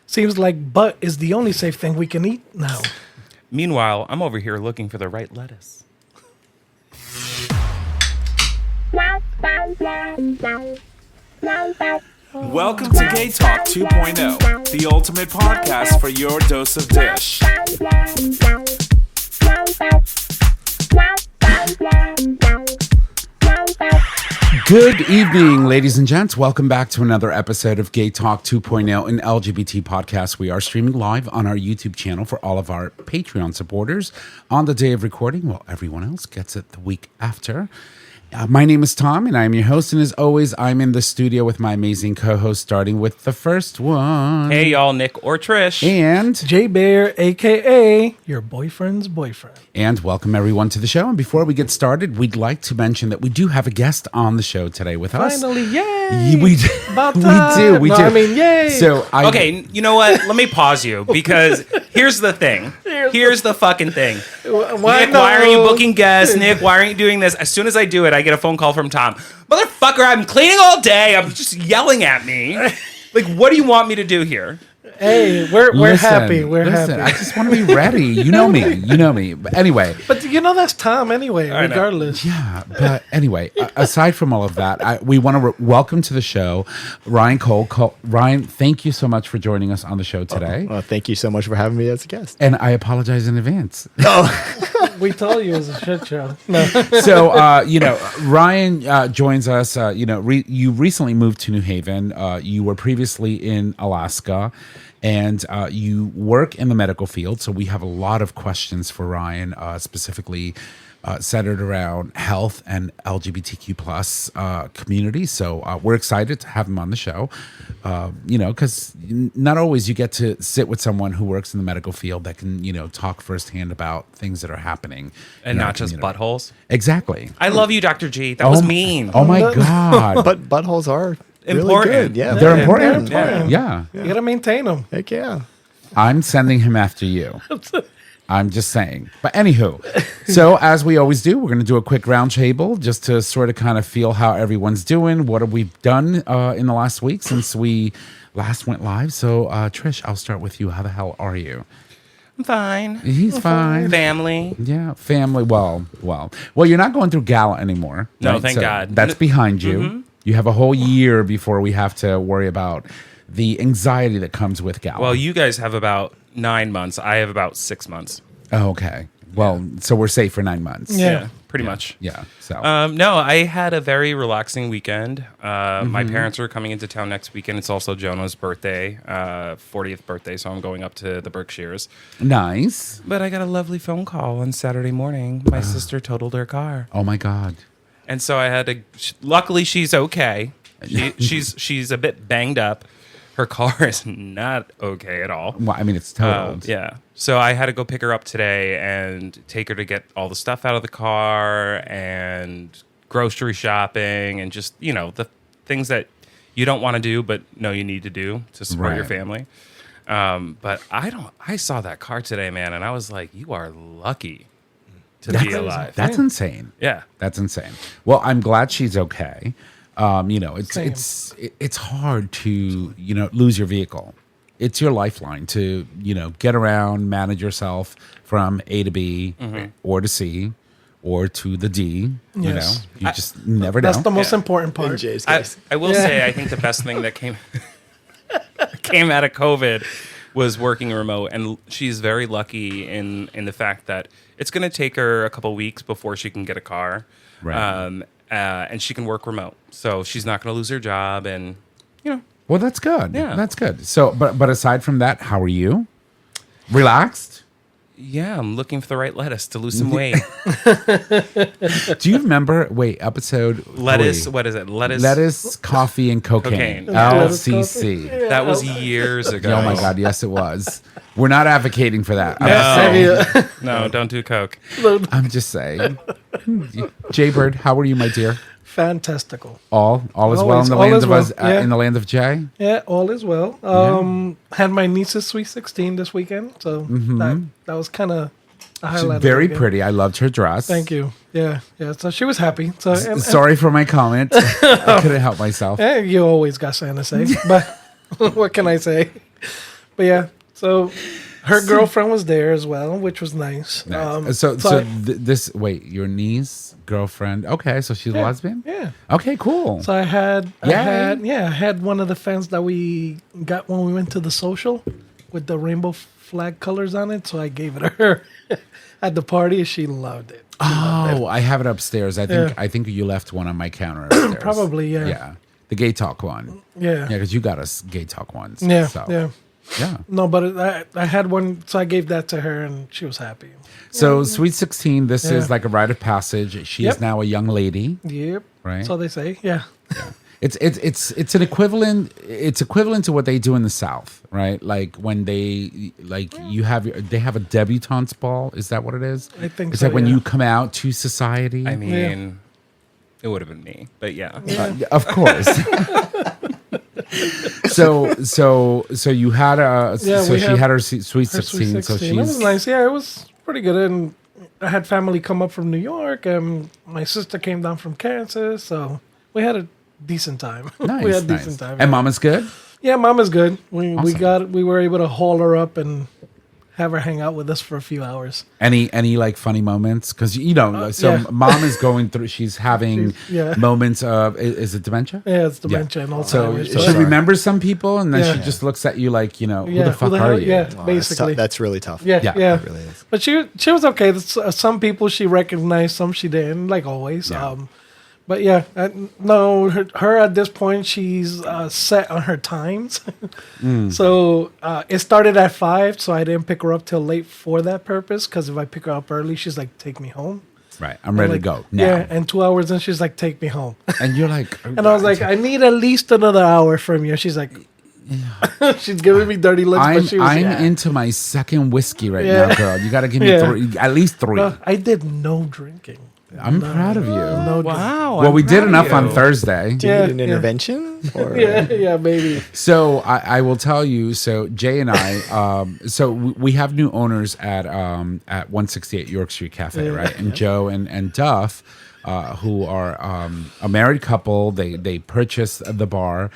Seems like butt is the only safe thing we can eat now. Meanwhile, I'm over here looking for the right lettuce. Welcome to Gay Talk 2.0, the ultimate podcast for your dose of dish. Good evening, ladies and gents. Welcome back to another episode of Gay Talk 2.0, an LGBT podcast. We are streaming live on our YouTube channel for all of our Patreon supporters on the day of recording, while everyone else gets it the week after. My name is Tom, and I'm your host, and as always, I'm in the studio with my amazing co-host, starting with the first one. Hey, y'all, Nick or Trish. And J Bear, a.k.a. your boyfriend's boyfriend. And welcome everyone to the show. And before we get started, we'd like to mention that we do have a guest on the show today with us. Finally, yay! We do. About We time. do. No, I mean, yay! So Okay, you know what? Let me pause you because here's the thing. Here's the fucking thing. Nick, why aren't you booking guests? Nick, why aren't you doing this? As soon as I do it, I get a phone call from Tom. Motherfucker, I'm cleaning all day. I'm just yelling at me. Like, what do you want me to do here? Hey, we're happy. We're happy. I just want to be ready. You know me. You know me. But anyway. But you know that's Tom anyway, regardless. Yeah. But anyway, aside from all of that, we want to welcome to the show Ryan Cole. Ryan, thank you so much for joining us on the show today. Well, thank you so much for having me as a guest. And I apologize in advance. We told you it was a shit show. No. So, Ryan joins us. You recently moved to New Haven. You were previously in Alaska, and you work in the medical field. So we have a lot of questions for Ryan, specifically centered around health and LGBTQ plus community. So we're excited to have him on the show. Because not always you get to sit with someone who works in the medical field that can, talk firsthand about things that are happening. And not just buttholes. Exactly. I love you, Dr. G. That was mean. Oh my God. But buttholes are Important. really good. Yeah, They're important. They're important. Yeah. You gotta maintain them. Heck yeah. I'm sending him after you. I'm just saying. But anywho, so as we always do, we're going to do a quick round table just to sort of kind of feel how everyone's doing. What have we done in the last week since we last went live? So, Trish, I'll start with you. How the hell are you? I'm fine. He's fine. Family. Yeah, family. Well, you're not going through gala anymore. No, right? thank God. That's behind you. Mm-hmm. You have a whole year before we have to worry about the anxiety that comes with gala. Well, you guys have about 9 months. I have about 6 months. Oh, okay. Well, so we're safe for 9 months. Yeah. Pretty much. Yeah. So. No, I had a very relaxing weekend. My parents are coming into town next weekend. It's also Jonah's birthday, 40th birthday, so I'm going up to the Berkshires. Nice. But I got a lovely phone call on Saturday morning. My sister totaled her car. Oh my God. And so I had to. Luckily, she's okay. She's a bit banged up. Her car is not okay at all. Well, I mean, it's totaled. Yeah. So I had to go pick her up today and take her to get all the stuff out of the car and grocery shopping and just, the things that you don't want to do, but know you need to do to support your Right. family. But I saw that car today, man, and I was like, you are lucky to be alive. That's insane. Yeah. That's insane. Well, I'm glad she's okay. It's hard to, lose your vehicle. It's your lifeline to, get around, manage yourself from A to B or to C or to the D. Yes. You just never know. That's the most important In part. Jay's I, case. I will say, I think the best thing that came out of COVID was working remote, and she's very lucky in the fact that it's going to take her a couple weeks before she can get a car, Right. and she can work remote, so she's not going to lose her job, and Well, that's good. Yeah. That's good. So, but aside from that, how are you? Relaxed? yeah, I'm looking for the right lettuce to lose some weight. Do you remember? Wait, episode Lettuce, 3. what is it? Lettuce, coffee, and cocaine. Cocaine. LCC. That was years ago. Oh my God! Yes, it was. We're not advocating for that. I'm just saying. No, don't do coke. I'm just saying. Jaybird, how are you, my dear? Fantastical. All is well in Always, the all land is of well, us. yeah. In the land of Jay. Yeah, all is well. Had my niece's sweet 16 this weekend, so that was kind of a highlight. She's of the very weekend. pretty. I loved her dress. Thank you. Yeah. So she was happy. So and Sorry for my comment. I couldn't help myself. you always got something to say, but what can I say? But yeah, so her girlfriend was there as well, which was nice. Nice. Wait, your niece, girlfriend. Okay, so she's a lesbian? Yeah. Okay, cool. So I had one of the fans that we got when we went to the social with the rainbow flag colors on it. So I gave it to her at the party. She loved it. I have it upstairs. I think you left one on my counter upstairs. Probably, yeah. Yeah. The gay talk one. Yeah. Yeah, because you got us gay talk ones. Yeah. So, Yeah. yeah. No, but I had one, so I gave that to her, and she was happy. So Sweet 16, this Yeah. is like a rite of passage. She is Yep. now a young lady. Yep. Right. So they say, yeah. It's an equivalent. It's equivalent to what they do in the South, right? Like when they they have a debutante's ball. Is that what it is? I think it's so, like when yeah. you come out to society. I mean, it would have been me, but yeah. Of course. so you had she had her sweet 16. So It was she's nice. Yeah, it was pretty good. And I had family come up from New York, and my sister came down from Kansas. So we had a decent time. nice. We had a nice. decent time. And Mama's good. Yeah, Mama's good. We Awesome. we were able to haul her up and have her hang out with us for a few hours. Any like funny moments? Because yeah. Mom is going through. She's having Yeah. moments of is it dementia? Yeah, it's dementia and So Alzheimer's. she So remembers some people, and then Yeah. she just looks at you like, who Yeah, the who fuck the are hell- you? yeah. Wow, Basically. that's really tough. yeah, Yeah, yeah. It really is. But she was okay. Some people she recognized, some she didn't, like always. Yeah. But yeah, no, her at this point, she's set on her times. So it started at 5, so I didn't pick her up till late for that purpose. Because if I pick her up early, she's like, take me home. Right, I'm ready Like, to go now. Yeah, and 2 hours in, she's like, take me home. And you're like, And I was like, I need at least another hour from you. She's like, she's giving me dirty looks, but she was I'm yeah. into my second whiskey right Yeah. now, girl. You got to give me Yeah. 3, at least 3. I did no drinking. I'm proud of you. No Wow. Well, I'm we did proud of enough you. on Thursday. Do you Yeah, need an yeah. intervention? Or Yeah, maybe. So I will tell you. So Jay and I, so we have new owners at 168 York Street Cafe, right? And Joe and Duff, who are a married couple. They purchased the bar,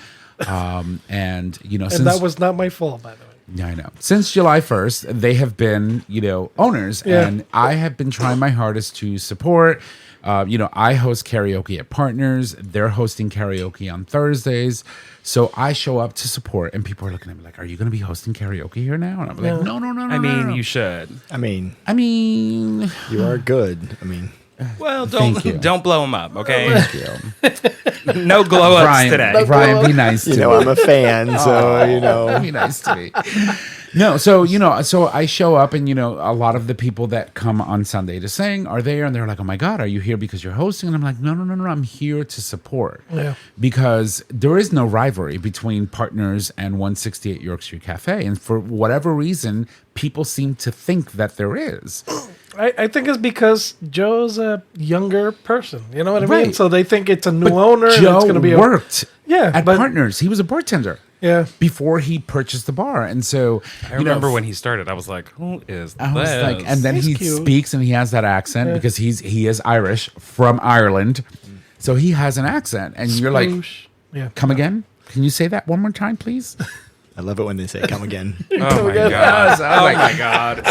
and since And that was not my fault, by the way. yeah, I know. Since July 1st, they have been, owners, Yeah. and I have been trying my hardest to support. I host karaoke at Partners. They're hosting karaoke on Thursdays. So I show up to support, and people are looking at me like, are you going to be hosting karaoke here now? And I'm like, no. I mean, you should. I mean, you you are good. I mean, Well, Thank you. don't blow him up, okay? Thank you. No glow ups today. Brian, be nice to you me. know, I'm a fan, so Be nice to me. No, so so I show up, and a lot of the people that come on Sunday to sing are there, and they're like, "Oh my God, are you here because you're hosting?" And I'm like, "No, I'm here to support." Yeah. Because there is no rivalry between Partners and 168 York Street Cafe, and for whatever reason, people seem to think that there is. I think it's because Joe's a younger person. You know what I mean? Right. So they think it's a new owner. and Joe it's going to be worked Yeah, at but- Partners. He was a bartender. Yeah. Before he purchased the bar, and so I remember when he started, I was like, who is I was this? like, and then He's he cute. speaks and he has that accent because he is Irish from Ireland, so he has an accent, and you're like, Sploosh. Yeah. come again? Can you say that one more time, please? I love it when they say "come again." Oh my god. Oh my god.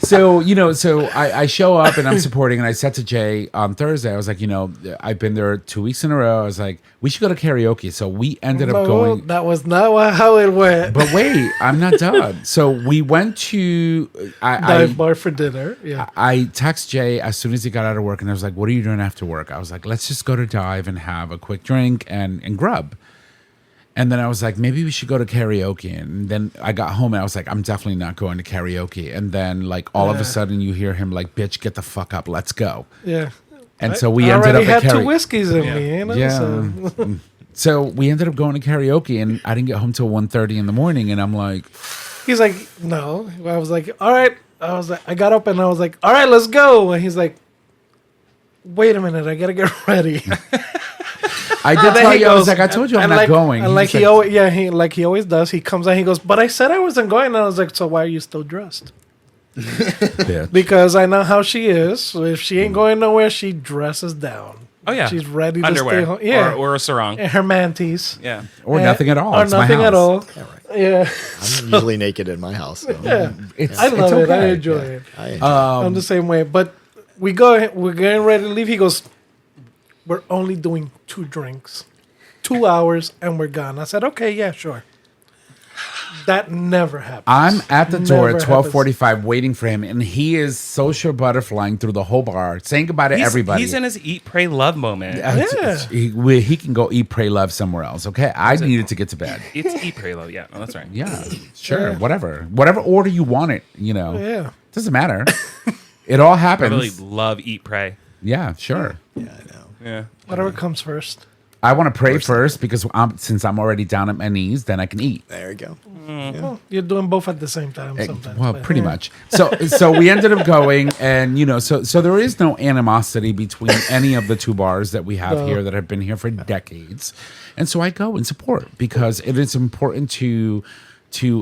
So I show up and I'm supporting, and I said to Jay on Thursday, I was like, I've been there 2 weeks in a row. I was like, we should go to karaoke. So we ended up No, going. that was not how it went. But wait, I'm not done. So we went to Dive bar for dinner. Yeah. I text Jay as soon as he got out of work, and I was like, what are you doing after work? I was like, let's just go to Dive and have a quick drink and grub. And then I was like, maybe we should go to karaoke. And then I got home and I was like, I'm definitely not going to karaoke. And then all of a sudden you hear him like, bitch, get the fuck up. Let's go. Yeah. And so we I ended already up at had 2 karaoke. whiskeys in me. Yeah. So. So we ended up going to karaoke, and I didn't get home till 1:30 in the morning. And I'm like, He's like, no. I was like, all right. I got up and I was like, all right, let's go. And he's like, wait a minute, I gotta get ready. I did And then tell he you, I was goes- like, I told you I'm and not like, going. And like He's he always does. He comes out, he goes, but I said I wasn't going. And I was like, so why are you still dressed? Bitch. Because I know how she is. So if she ain't going nowhere, she dresses down. Oh yeah. She's ready to underwear. stay home. Yeah. Or a sarong. And her manties. Yeah. Or nothing at all. Or It's my nothing at house. all. Yeah. I'm usually naked in my house. So. Yeah. It's, I love it. I okay. enjoy it. I enjoy I'm the same way. But we're getting ready to leave. He goes, we're only doing 2 drinks, 2 hours, and we're gone. I said, okay, yeah, sure. That never happens. I'm at the door at Never 12:45 waiting for him, and he is social butterflying through the whole bar, saying goodbye to everybody. He's in his eat, pray, love moment. He can go eat, pray, love somewhere else. Okay, I needed to get to bed. It's eat, pray, love. Yeah, oh, that's right. Yeah, sure, whatever order you want it. Yeah. Doesn't matter. It all I happens. really love eat, pray. Yeah, sure. Yeah, I know. Yeah. Whatever comes first. I want to pray first because since I'm already down at my knees, then I can eat. There you go. Well, you're doing both at the same time sometimes. Well, but- pretty much. So we ended up going, and so there is no animosity between any of the 2 bars that we have here that have been here for decades, and so I go and support because it is important to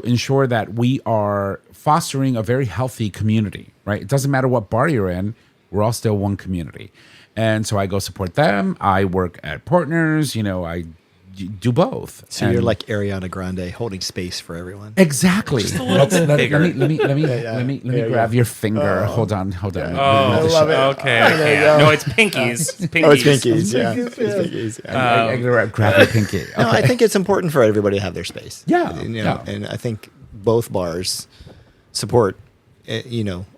ensure that we are fostering a very healthy community. Right? It doesn't matter what bar you're in; we're all still one community, and so I go support them. I work at Partners. I do both. So you're like Ariana Grande, holding space for everyone. Exactly. Let me you grab your finger. Hold on. Oh, I love it. Okay, I can't. No, it's pinkies. Pinkies. Oh, it's pinkies. Yeah, it's pinkies. Yeah. I grab your pinky. Okay. No, I think it's important for everybody to have their space. Yeah, And I think both bars support,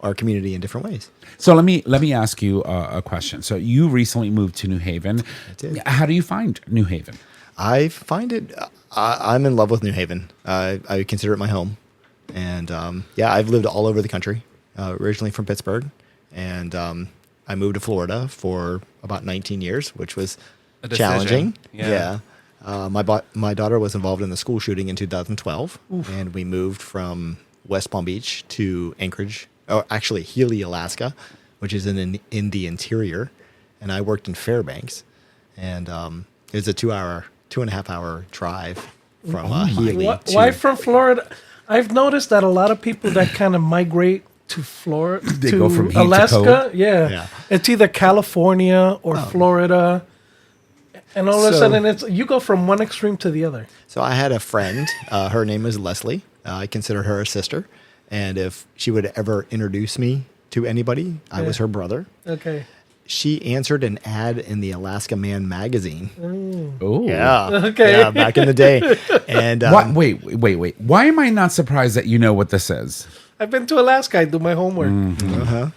our community in different ways. So let me ask you a question. So you recently moved to New Haven. I did. How do you find New Haven? I find it. I'm in love with New Haven. I consider it my home, and I've lived all over the country. Originally from Pittsburgh, and I moved to Florida for about 19 years, which was challenging. Yeah. My daughter was involved in the school shooting in 2012, and we moved from West Palm Beach to Anchorage, or actually Healy, Alaska, which is in the interior, and I worked in Fairbanks, and it was a 2.5 hour drive from Healy. Why from Florida? I've noticed that a lot of people that kind of migrate to Florida, They to go from heat to Alaska, cold. yeah, it's either California or Florida, and all of a sudden you go from one extreme to the other. So I had a friend. Her name is Leslie. I consider her a sister, and if she would ever introduce me to anybody, I was her brother. Okay. She answered an ad in the Alaska Man magazine. Oh, Yeah. Okay. Yeah, back in the day. And Wait. Why am I not surprised that you know what this is? I've been to Alaska. I do my homework.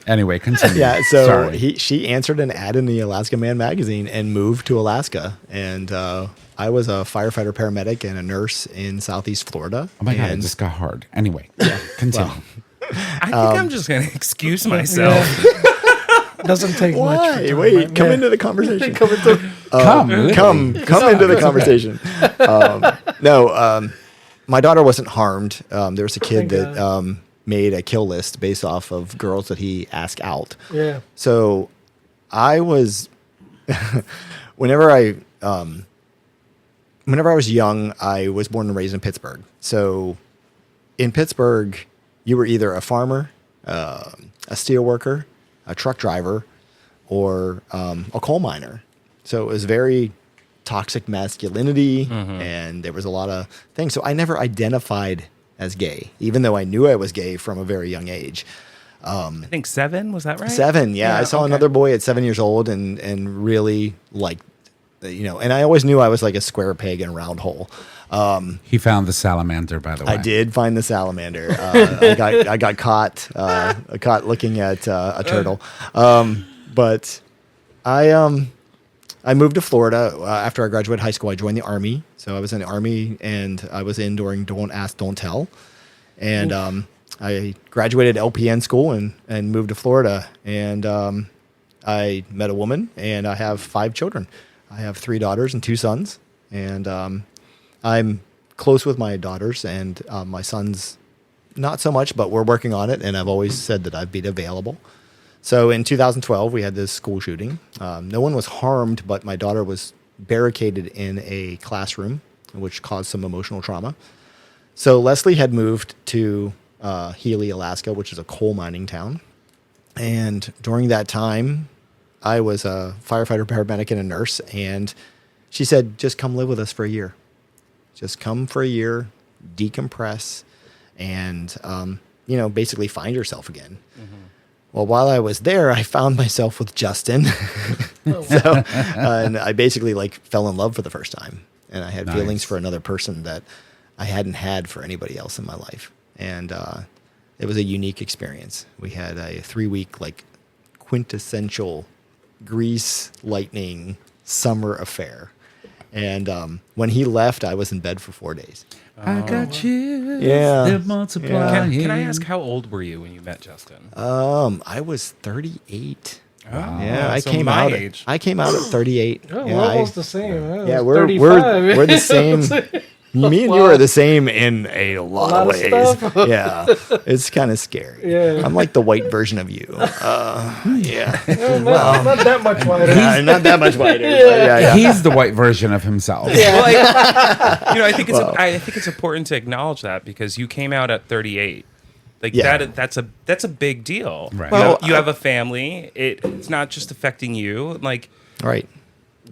Anyway, continue. yeah, so Sorry. she answered an ad in the Alaska Man magazine and moved to Alaska. And I was a firefighter paramedic and a nurse in Southeast Florida. Oh my God, it And just got hard. Anyway, continue. I think I'm just going to excuse myself. Doesn't take much. why? For Wait, time, come yeah. into the conversation. Come into. come into the conversation. My daughter wasn't harmed. There was a kid Thank that made a kill list based off of girls that he asked out. Yeah. So I was, whenever I was young, I was born and raised in Pittsburgh. So in Pittsburgh, you were either a farmer, a steel worker, a truck driver, or a coal miner. So it was very toxic masculinity, and there was a lot of things. So I never identified as gay, even though I knew I was gay from a very young age. I think 7, was that right? 7, yeah. I saw another boy at 7 years old and really liked, and I always knew I was like a square peg in a round hole. He found the salamander, by the way. I did find the salamander. I got caught looking at a turtle. But I moved to Florida after I graduated high school. I joined the Army. So I was in the Army, and I was in during Don't Ask, Don't Tell. And I graduated LPN school and moved to Florida. And I met a woman, and I have 5 children. I have 3 daughters and 2 sons. And I'm close with my daughters, and my sons not so much, but we're working on it, and I've always said that I'd be available. So in 2012, we had this school shooting. No one was harmed, but my daughter was barricaded in a classroom, which caused some emotional trauma. So Leslie had moved to Healy, Alaska, which is a coal mining town. And during that time, I was a firefighter, paramedic, and a nurse, and she said, just come live with us for a year. Just come for a year. decompress, and basically find yourself again. Well, while I was there, I found myself with Justin. And I basically fell in love for the first time. And I had feelings for another person that I hadn't had for anybody else in my life. And it was a unique experience. We had a 3-week, quintessential Grease lightning summer affair. And when he left, I was in bed for 4 days. I got chills. Yeah. They're multiplying. Can I ask how old were you when you met Justin? I was 38. Wow. Yeah, I So came my out. age. I came out at 38. Oh, Yeah, we're almost the same. yeah, we're 35. we're the same. Me and you are the same in a lot of of ways. stuff. Yeah, it's kind of scary. Yeah. I'm like the white version of you. Yeah, Not that much wider. not that much whiter. Yeah. He's the white version of himself. Well, I think it's important to acknowledge that because you came out at 38. That's a big deal. Right. Well, you have a family. It's not just affecting you. Right.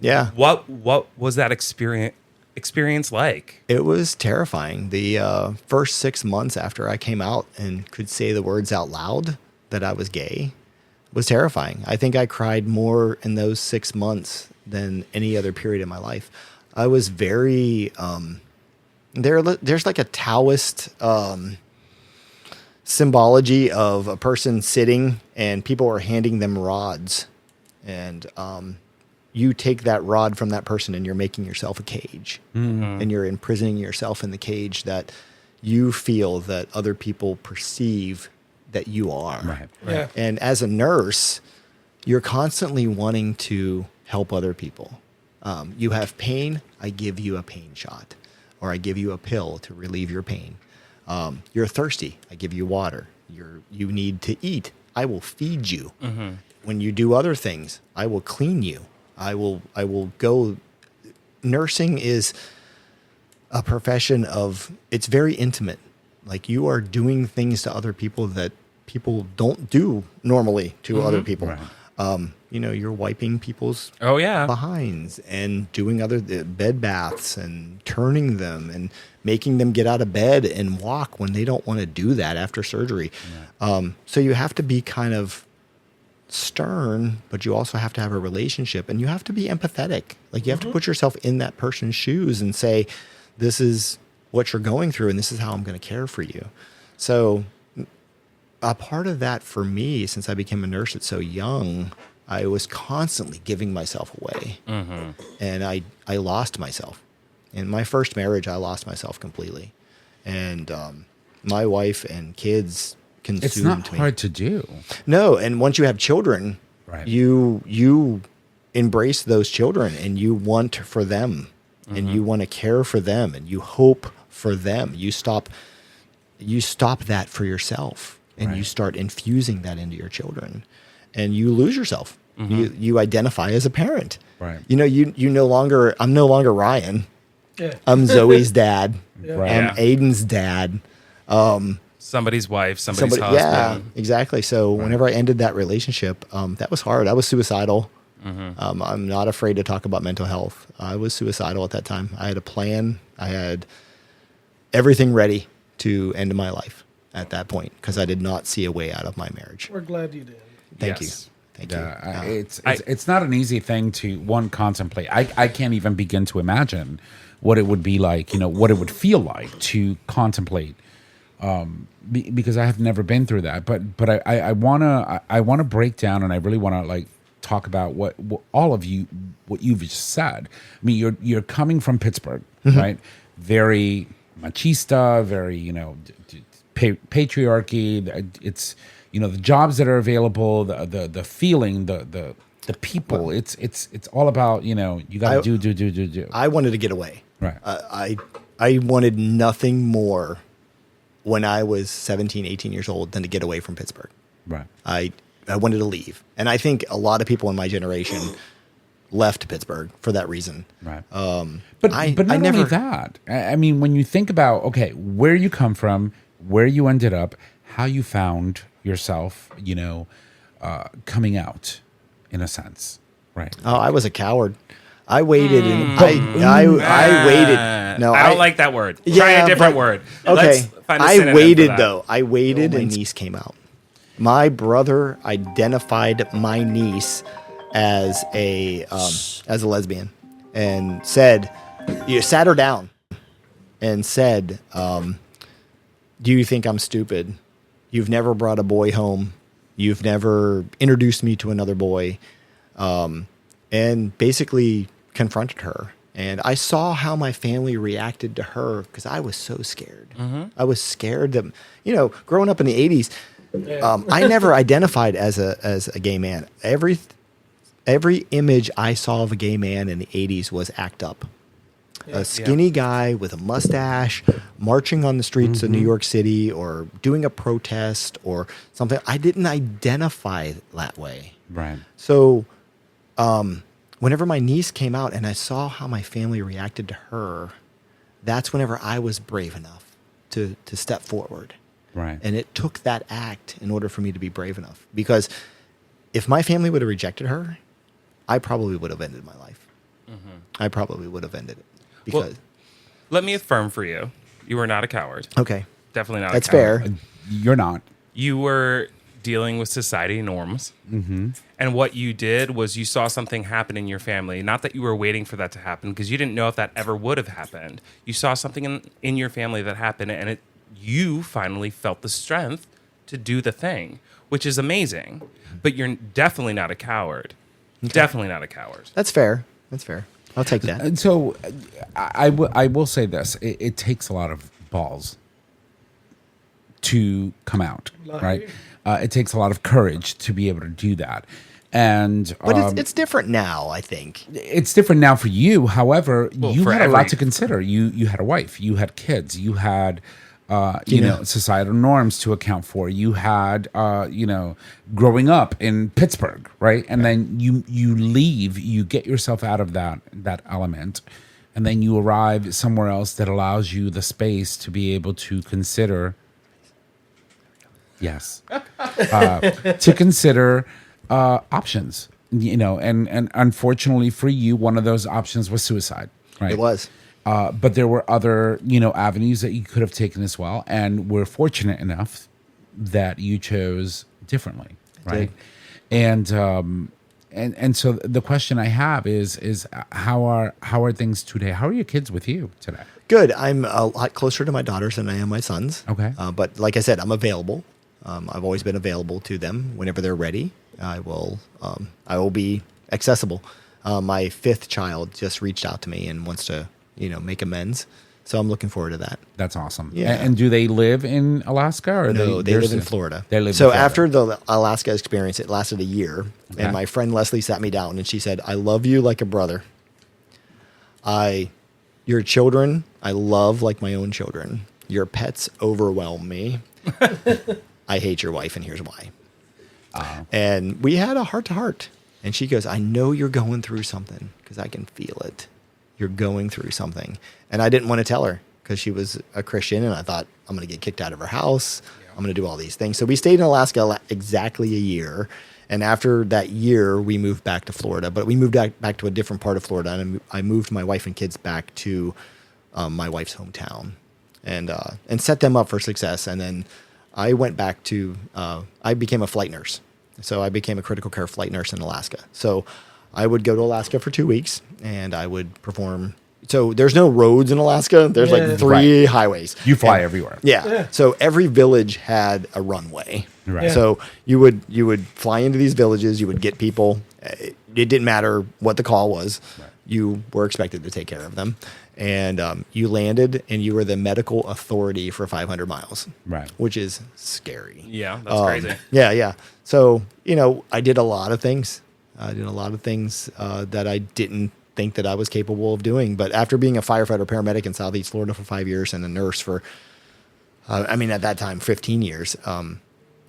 Yeah. What was that experience like? It was terrifying. The first 6 months after I came out and could say the words out loud that I was gay was terrifying. I think I cried more in those 6 months than any other period in my life. I was very there's like a Taoist symbology of a person sitting and people are handing them rods, and you take that rod from that person and you're making yourself a cage, and you're imprisoning yourself in the cage that you feel that other people perceive that you are. Right. Yeah. And as a nurse, you're constantly wanting to help other people. You have pain, I give you a pain shot, or I give you a pill to relieve your pain. You're thirsty, I give you water. You need to eat, I will feed you. When you do other things, I will clean you. I will go. Nursing is a profession it's very intimate. Like, you are doing things to other people that people don't do normally to other people. Right. You're wiping people's Oh yeah. behinds and doing other bed baths and turning them and making them get out of bed and walk when they don't want to do that after surgery. So you have to be kind of stern, but you also have to have a relationship, and you have to be empathetic. Like, you have to put yourself in that person's shoes and say, this is what you're going through and this is how I'm going to care for you. So a part of that for me, since I became a nurse at so young, I was constantly giving myself away. And I lost myself. In my first marriage, I lost myself completely. And my wife and kids consumed It's not me. hard to do. No, and once you have children, Right. you embrace those children and you want for them, and you want to care for them, and you hope for them. You stop that for yourself, and you Right. start infusing that into your children, and you lose yourself. You identify as a parent. Right. You no longer. I'm no longer Ryan. Yeah. I'm Zoe's dad. Right. I'm Aiden's dad. Somebody's wife, somebody's Yeah, husband. exactly. So whenever I ended that relationship, that was hard. I was suicidal. I'm not afraid to talk about mental health. I was suicidal at that time. I had a plan. I had everything ready to end my life at that point because I did not see a way out of my marriage. We're glad you did. Thank Yes. you. Thank Yeah, you. it's not an easy thing to contemplate. I can't even begin to imagine what it would be like, what it would feel like to contemplate, because I have never been through that. But I wanna break down, and I really wanna talk about what all of you, what you've just said. I mean, you're coming from Pittsburgh, right? Very machista, very patriarchy. It's the jobs that are available, the feeling, the people. It's all about you got to do. I wanted to get away. Right. I wanted nothing more when I was 17, 18 years old than to get away from Pittsburgh. Right. I wanted to leave. And I think a lot of people in my generation left Pittsburgh for that reason. Right. But But not only that. I mean, when you think about where you come from, where you ended up, how you found yourself, coming out, in a sense, right? Oh, I was a coward. I waited and I waited. No, I don't like that word. Try Yeah, a different but- word. Okay, Let's find a I synonym waited for that. though. I waited, and my niece came out. My brother identified my niece as a lesbian, and said, you sat her down, and said, "Do you think I'm stupid? You've never brought a boy home. You've never introduced me to another boy," and basically confronted her. And I saw how my family reacted to her because I was so scared. I was scared that, growing up in the 80s, I never identified as a gay man. Every image I saw of a gay man in the 80s was act up. A skinny guy with a mustache marching on the streets of New York City or doing a protest or something. I didn't identify that way. Right. So whenever my niece came out and I saw how my family reacted to her, that's whenever I was brave enough to step forward. Right. And it took that act in order for me to be brave enough. Because if my family would have rejected her, I probably would have ended my life. I probably would have ended it. Because Well, let me affirm for you. You were not a coward. okay, Definitely not that's a coward. fair. You're not. You were dealing with society norms. And what you did was you saw something happen in your family. Not that you were waiting for that to happen, because you didn't know if that ever would have happened. You saw something in your family that happened, and you finally felt the strength to do the thing, which is amazing. But you're definitely not a coward. Definitely not a coward. That's fair. That's fair. I'll take that. And so I will say this. It takes a lot of balls to come out, right? It takes a lot of courage to be able to do that. And But it's different now, I think. it's different now for you. However, you for had a lot every- to consider. You had a wife, you had kids, you had societal norms to account for. You had growing up in Pittsburgh, right? And then you leave, you get yourself out of that element, and then you arrive somewhere else that allows you the space to be able to consider. Yes, to consider options. And unfortunately for you, one of those options was suicide. Right? It was. But there were other, avenues that you could have taken as well, and we're fortunate enough that you chose differently, right? And so the question I have is how are things today? How are your kids with you today? Good. I'm a lot closer to my daughters than I am my sons. Okay. But like I said, I'm available. I've always been available to them whenever they're ready. I will be accessible. My fifth child just reached out to me and wants to, make amends. So I'm looking forward to that. That's awesome. Yeah. And do they live in Alaska or No, they they're live in still- Florida. They live in so Florida. after the Alaska experience, it lasted a year. Okay. And my friend Leslie sat me down and she said, "I love you like a brother. Your children, I love like my own children. Your pets overwhelm me. I hate your wife, and here's why." And we had a heart-to-heart. And she goes, "I know you're going through something because I can feel it. You're going through something." And I didn't want to tell her because she was a Christian, and I thought, I'm going to get kicked out of her house. I'm going to do all these things. So we stayed in Alaska exactly a year. And after that year, we moved back to Florida. But we moved back to a different part of Florida. And I moved my wife and kids back to my wife's hometown and set them up for success. And then I went back to, I became a flight nurse. So I became a critical care flight nurse in Alaska. So I would go to Alaska for 2 weeks and I would perform. So there's no roads in Alaska. There's like 3 highways. You fly And- everywhere. Yeah. So every village had a runway. Right. So you would fly into these villages. You would get people. It didn't matter what the call was. Right. You were expected to take care of them. And you landed and you were the medical authority for 500 miles. Right. Which is scary. Yeah, that's crazy. Yeah. So, I did a lot of things. That I didn't think that I was capable of doing. But after being a firefighter paramedic in Southeast Florida for 5 years and a nurse for, at that time, 15 years, and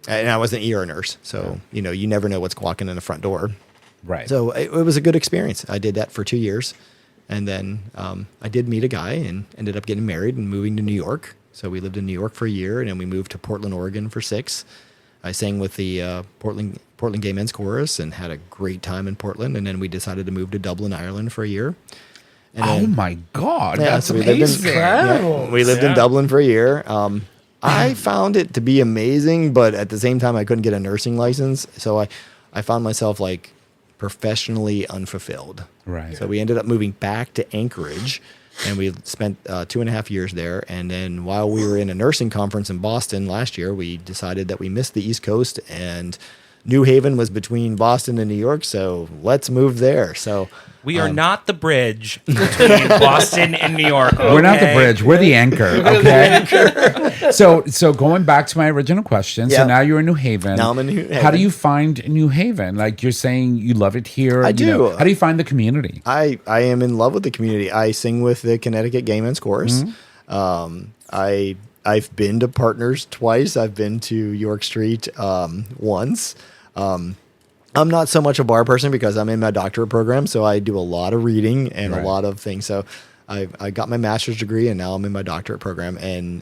I was an ER nurse. So, you never know what's walking in the front door. Right. So it was a good experience. I did that for 2 years. And then I did meet a guy and ended up getting married and moving to New York. So we lived in New York for a year, and then we moved to Portland, Oregon for 6. I sang with the Portland Gay Men's Chorus and had a great time in Portland. And then we decided to move to Dublin, Ireland for a year. And Oh then, my God, Yeah, that's so we lived in- amazing. Incredible. we lived in Dublin for a year. I found it to be amazing, but at the same time, I couldn't get a nursing license. So I found myself like professionally unfulfilled. Right. So we ended up moving back to Anchorage, and we spent 2.5 years there. And then while we were in a nursing conference in Boston last year, we decided that we missed the East Coast, and New Haven was between Boston and New York. So let's move there. So We are not the bridge between Boston and New York. We're not the okay? bridge. We're the anchor. Okay. So going back to my original question. So Yeah. now you're in New Haven. Now I'm in New How Haven. do you find New Haven? Like you're saying you love it here. I you know, do. how do you find the community? I am in love with the community. I sing with the Connecticut Gay Men's Chorus. I've been to Partners twice. I've been to York Street once. I'm not so much a bar person because I'm in my doctorate program, so I do a lot of reading and Right. a lot of things. So I got my master's degree, and now I'm in my doctorate program. And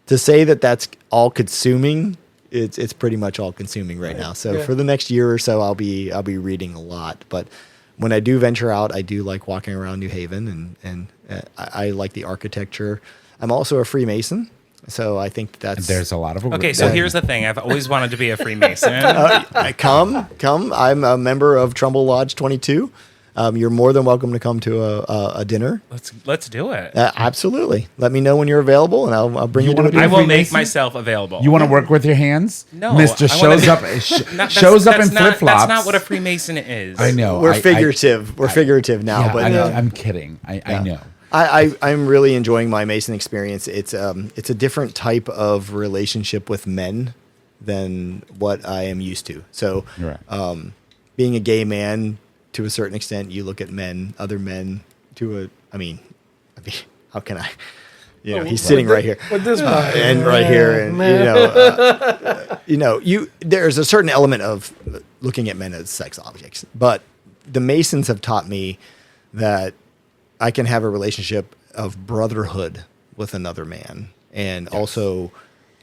to say that that's all consuming, it's pretty much all consuming right now. So Yeah. for the next year or so, I'll be reading a lot. But when I do venture out, I do like walking around New Haven, and I like the architecture. I'm also a Freemason, so I think that's There's a lot of Okay, so here's the thing. I've always wanted to be a Freemason. come. I'm a member of Trumbull Lodge 22. You're more than welcome to come to a dinner. Let's do it. Absolutely. Let me know when you're available, and I'll bring you to a wanna dinner. I will make Freemason? myself available. You want to work with your hands? No, Mister I wanna- shows up. Shows up in flip flops. That's not what a Freemason is. I know. We're figurative. We're figurative now, Yeah, but I'm kidding. I know. I'm really enjoying my Mason experience. It's a different type of relationship with men than what I am used to. So, You're right. being a gay man, to a certain extent, you look at other men I mean, how can I? You know, he's sitting right here. With this And right here, and there's a certain element of looking at men as sex objects, but the Masons have taught me that I can have a relationship of brotherhood with another man, and also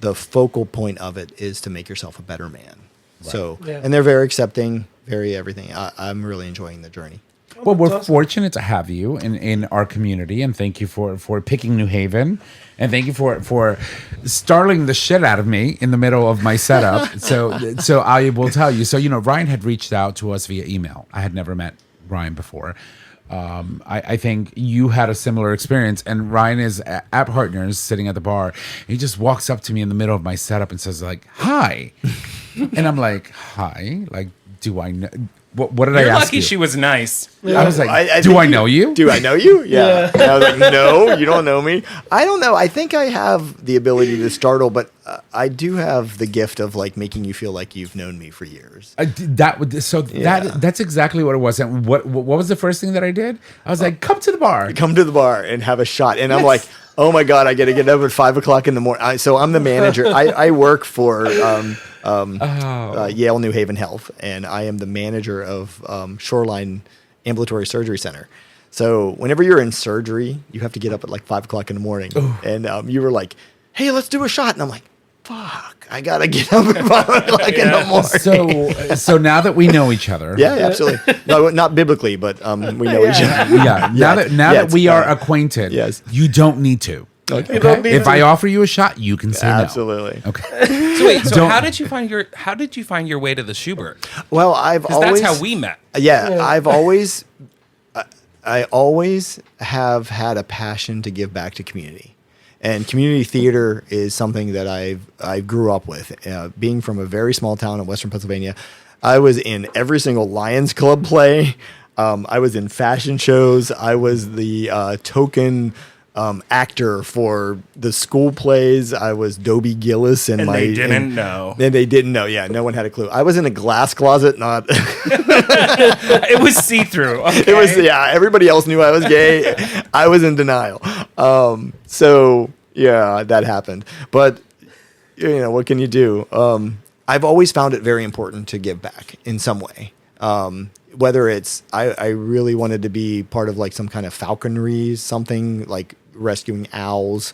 the focal point of it is to make yourself a better man. So, Yeah. and they're very accepting, very everything. I'm really enjoying the journey. Well, we're That's awesome. fortunate to have you in our community, and thank you for picking New Haven, and thank you for startling the shit out of me in the middle of my setup. So I will tell you. So Ryan had reached out to us via email. I had never met Ryan before. I think you had a similar experience, and Ryan is at Partners sitting at the bar. And he just walks up to me in the middle of my setup and says like, "Hi," and I'm like, "Hi," like, do I know? What did You're I ask lucky you? she was nice. I was like, I "Do think I know you?" Do I know you? Yeah. And I was like, no, you don't know me. I don't know. I think I have the ability to startle, but I do have the gift of like making you feel like you've known me for years. That's exactly what it was. And what was the first thing that I did? I was like, "Come to the bar." Come to the bar and have a shot. And I'm like, oh my God, I got to get up at 5 o'clock in the morning. So I'm the manager. I work for Yale New Haven Health, and I am the manager of Shoreline Ambulatory Surgery Center. So whenever you're in surgery, you have to get up at like 5 o'clock in the morning. And you were like, hey, let's do a shot. And I'm like, fuck, I got to get up at 5 o'clock in the morning. So now that we know each other, Yeah, absolutely. No, not biblically, but we know each other. yeah. Now that we are acquainted, Yes. you don't need to. Okay. You don't need If to. I offer you a shot, you can say Absolutely. no. Okay. So wait, so Don't- how did you find your way to the Schubert? Well, I've Because always that's how we met. Yeah, I always have had a passion to give back to community, and community theater is something that I grew up with. Being from a very small town in Western Pennsylvania, I was in every single Lions Club play. I was in fashion shows. I was the token actor for the school plays. I was Dobie Gillis, and they didn't know. And they didn't know. Yeah, no one had a clue. I was in a glass closet, not. It was see-through. Okay. It was, everybody else knew I was gay. I was in denial. So yeah, that happened. But what can you do? I've always found it very important to give back in some way. Whether it's, I really wanted to be part of like some kind of falconry, something like rescuing owls,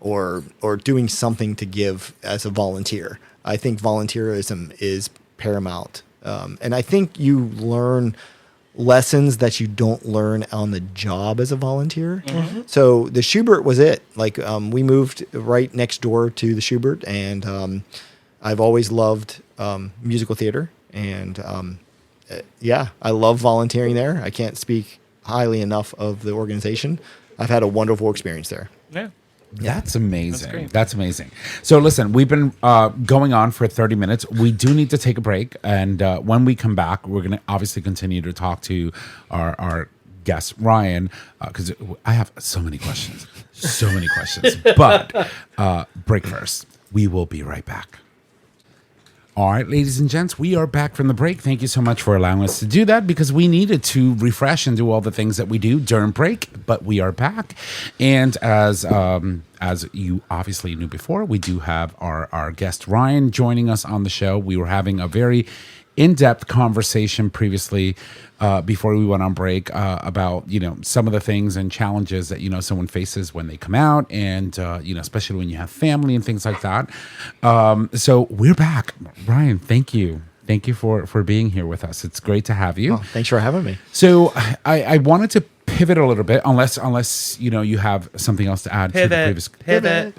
or doing something to give as a volunteer. I think volunteerism is paramount. And I think you learn lessons that you don't learn on the job as a volunteer. So the Schubert was it. Like we moved right next door to the Schubert, and I've always loved musical theater, and I love volunteering there. I can't speak highly enough of the organization. I've had a wonderful experience there. Yeah. That's amazing. great. That's amazing. So listen, we've been going on for 30 minutes. We do need to take a break. And when we come back, we're going to obviously continue to talk to our guest, Ryan, because I have so many questions. But break first. We will be right back. All right, ladies and gents, we are back from the break. Thank you so much for allowing us to do that, because we needed to refresh and do all the things that we do during break, but we are back. And as you obviously knew before, we do have our guest Ryan joining us on the show. We were having a very in-depth conversation previously before we went on break about some of the things and challenges that someone faces when they come out, and especially when you have family and things like that. So we're back. Ryan, thank you for being here with us. It's great to have you. Oh, thanks for having me. So I wanted to pivot a little bit, unless you have something else to add to the previous. Pivot.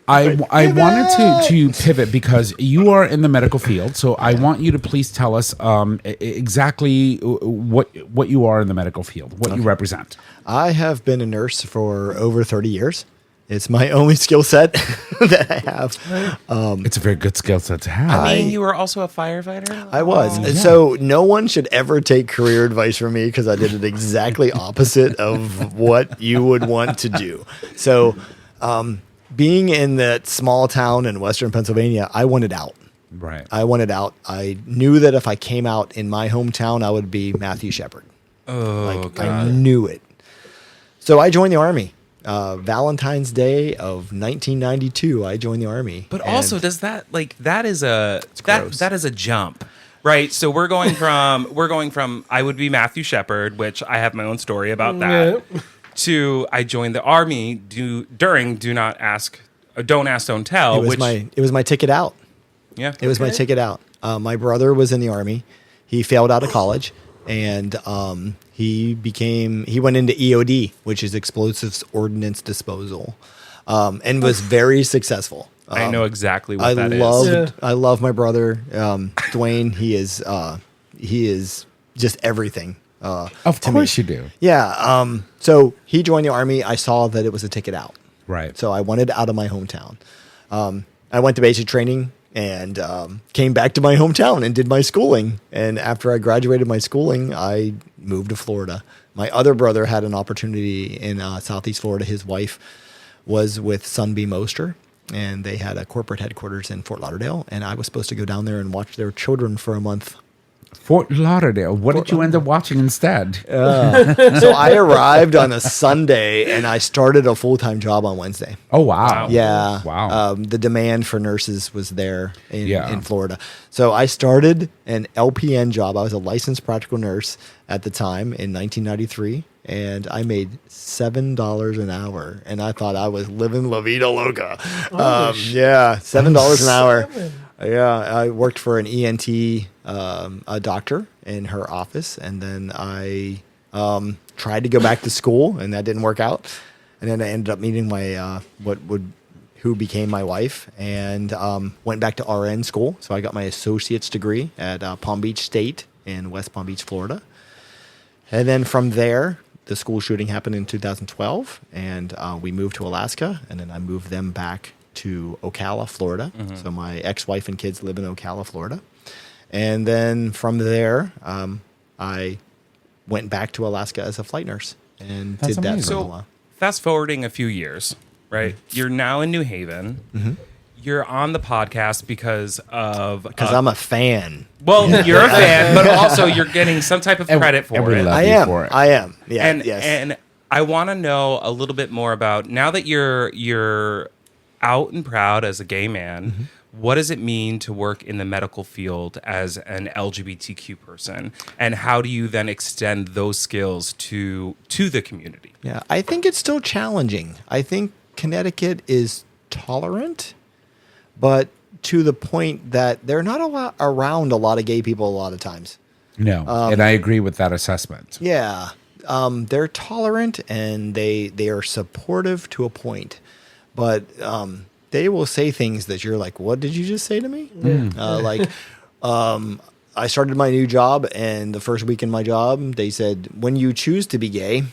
I wanted to pivot because you are in the medical field, so I want you to please tell us exactly what you are in the medical field, what you represent. I have been a nurse for over 30 years. It's my only skill set that I have. It's a very good skill set to have. I mean, you were also a firefighter? I was. Yeah. So no one should ever take career advice from me, because I did it exactly opposite of what you would want to do. So being in that small town in Western Pennsylvania, I wanted out. Right. I wanted out. I knew that if I came out in my hometown, I would be Matthew Shepard. Oh, God. I knew it. So I joined the Army. Valentine's Day of 1992, I joined the Army. But And also, does that that is a gross. that is a jump, right? So we're going from I would be Matthew Shepard, which I have my own story about that, to I joined the Army. Don't ask, don't tell. it was my ticket out. Yeah, It was my ticket out. My brother was in the Army. He failed out of college, and he went into EOD, which is Explosives Ordnance Disposal, and was very successful. I know exactly what that is. I love my brother, Dwayne. He is just everything. Of course you do. Yeah. So he joined the Army. I saw that it was a ticket out. Right. So I wanted out of my hometown. I went to basic training and came back to my hometown and did my schooling. And after I graduated my schooling, I moved to Florida. My other brother had an opportunity in Southeast Florida. His wife was with Sunbeam Oster, and they had a corporate headquarters in Fort Lauderdale. And I was supposed to go down there and watch their children for a month. Fort Lauderdale. What did you end up watching instead? So I arrived on a Sunday, and I started a full-time job on Wednesday. Oh, wow. Yeah. Wow. The demand for nurses was there Yeah. in Florida. So I started an LPN job. I was a licensed practical nurse at the time in 1993, and I made $7 an hour. And I thought I was living La Vida Loca. Yeah, $7 an hour. Yeah, I worked for an ENT a doctor in her office, and then I tried to go back to school, and that didn't work out. And then I ended up meeting my who became my wife, and went back to RN school. So I got my associate's degree at Palm Beach State in West Palm Beach, Florida. And then from there, the school shooting happened in 2012, and we moved to Alaska, and then I moved them back to Ocala, Florida. Mm-hmm. So my ex-wife and kids live in Ocala, Florida. And then from there, I went back to Alaska as a flight nurse and That's did that amazing. for a So while. fast forwarding a few years, right? You're now in New Haven. Mm-hmm. You're on the podcast because I'm a fan. Well, you're a fan, but also you're getting some type of credit for we it. love I you am. for it. I am. Yeah. And yes. and I want to know a little bit more about, now that you're out and proud as a gay man. Mm-hmm. What does it mean to work in the medical field as an LGBTQ person, and how do you then extend those skills to the community? Yeah, I think it's still challenging. I think Connecticut is tolerant, but to the point that they're not around a lot of gay people a lot of times. No, and I agree with that assessment. Yeah. They're tolerant and they are supportive to a point, but they will say things that you're like, what did you just say to me? I started my new job, and the first week in my job, they said, when you choose to be gay.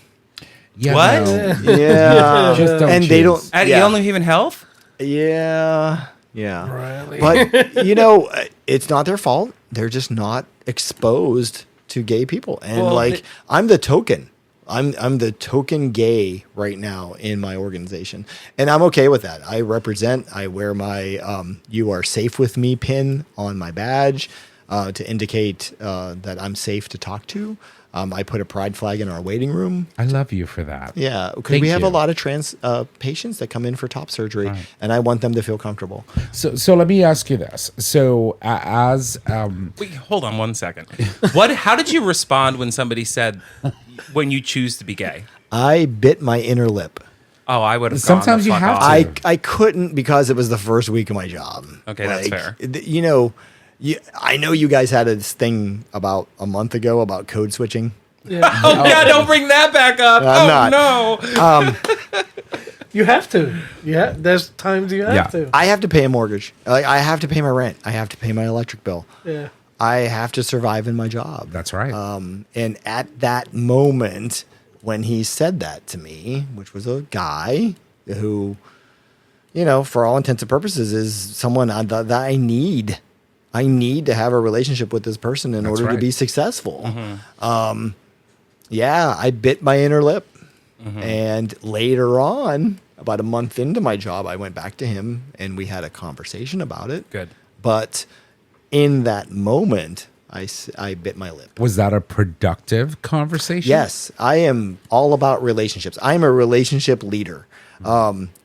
Yeah, What? no. Yeah. Just don't and they choose. don't. At yeah. Only Even Health? Yeah. Yeah. Really? But, it's not their fault. They're just not exposed to gay people. And Well, I'm the token. I'm the token gay right now in my organization. And I'm okay with that. I wear my "You Are Safe With Me" pin on my badge to indicate that I'm safe to talk to. I put a pride flag in our waiting room. I love you for that. Yeah, because Thank we have you. a lot of trans patients that come in for top surgery, Right. and I want them to feel comfortable. So let me ask you this. So Wait, hold on 1 second. How did you respond when somebody said, when you choose to be gay? I bit my inner lip. Oh, I would have. Sometimes you have to. I couldn't because it was the first week of my job. Okay, that's fair. I know you guys had this thing about a month ago about code switching. Yeah. Oh God! Don't bring that back up. I'm not. No. You have to. Yeah, there's times you have Yeah. to. I have to pay a mortgage. I have to pay my rent. I have to pay my electric bill. Yeah. I have to survive in my job. That's right. And at that moment, when he said that to me, which was a guy who, for all intents and purposes, is someone that I need. I need to have a relationship with this person in order to right. be successful. I bit my inner lip. And later on, about a month into my job, I went back to him and we had a conversation about it. Good. But in that moment, I bit my lip. Was that a productive conversation? Yes, I am all about relationships. I'm a relationship leader.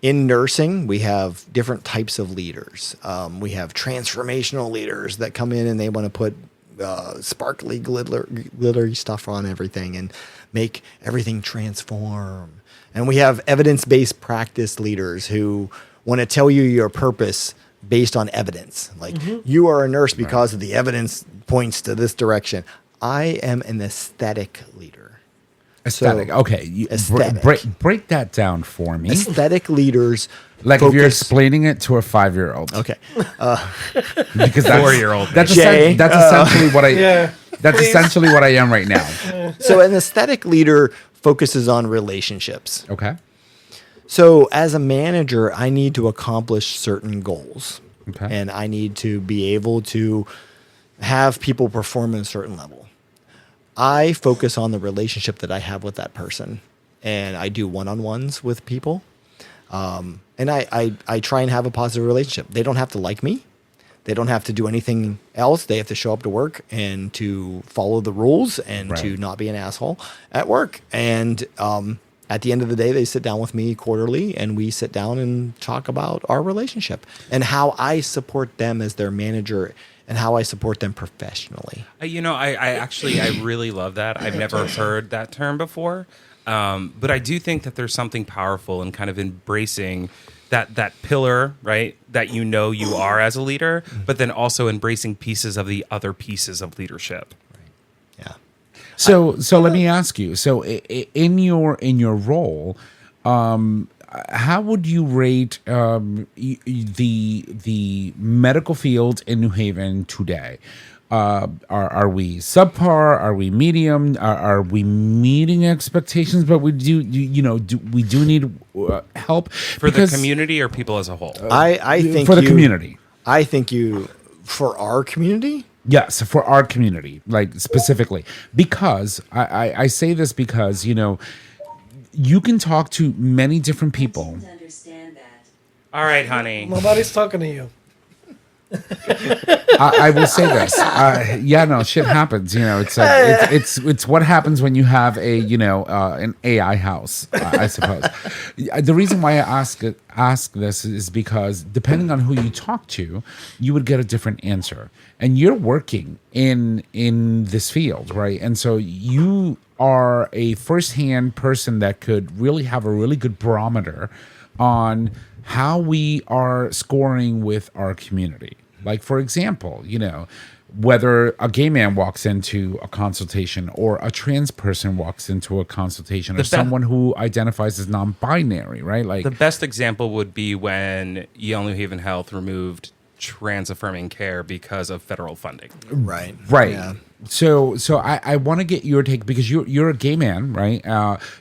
In nursing, we have different types of leaders. We have transformational leaders that come in and they want to put sparkly, glittery stuff on everything and make everything transform. And we have evidence-based practice leaders who want to tell you your purpose based on evidence. Like, you are a nurse because of the evidence points to this direction. I am an aesthetic leader. Aesthetic. So, Okay. aesthetic. Break that down for me. Aesthetic leaders Like if you're focus- explaining it to a 5-year-old. Okay. Because that's 4-year-old. That's, Jay, that's essentially what I. Yeah. That's Please. essentially what I am right now. So an aesthetic leader focuses on relationships. Okay. So as a manager, I need to accomplish certain goals. Okay. And I need to be able to have people perform at a certain level. I focus on the relationship that I have with that person. And I do one-on-ones with people. And I try and have a positive relationship. They don't have to like me. They don't have to do anything else. They have to show up to work and to follow the rules and to Right. not be an asshole at work. And at the end of the day, they sit down with me quarterly and we sit down and talk about our relationship and how I support them as their manager and how I support them professionally. I really love that. I've never heard that term before. But I do think that there's something powerful in kind of embracing that pillar, right? That you are as a leader, but then also embracing pieces of the other pieces of leadership. Yeah. So let me ask you. So in your role, how would you rate the medical field in New Haven today? Are we subpar? Are we medium? Are we meeting expectations? But we do need help For the community or people as a whole? I think for the community. I think for our community. Yes, for our community, like specifically, because I say this because you can talk to many different people. Understand that. All right, honey. Nobody's talking to you. I will say this. Shit happens. It's what happens when you have an AI house. I suppose. The reason why I ask this is because depending on who you talk to, you would get a different answer. And you're working in this field, right? And so you are a firsthand person that could really have a really good barometer on how we are scoring with our community. Like, for example, whether a gay man walks into a consultation or a trans person walks into a consultation or someone who identifies as non-binary, right? Like The best example would be when Yale New Haven Health removed trans affirming care because of federal funding. Right. Right. Yeah. So I want to get your take because you're a gay man, right?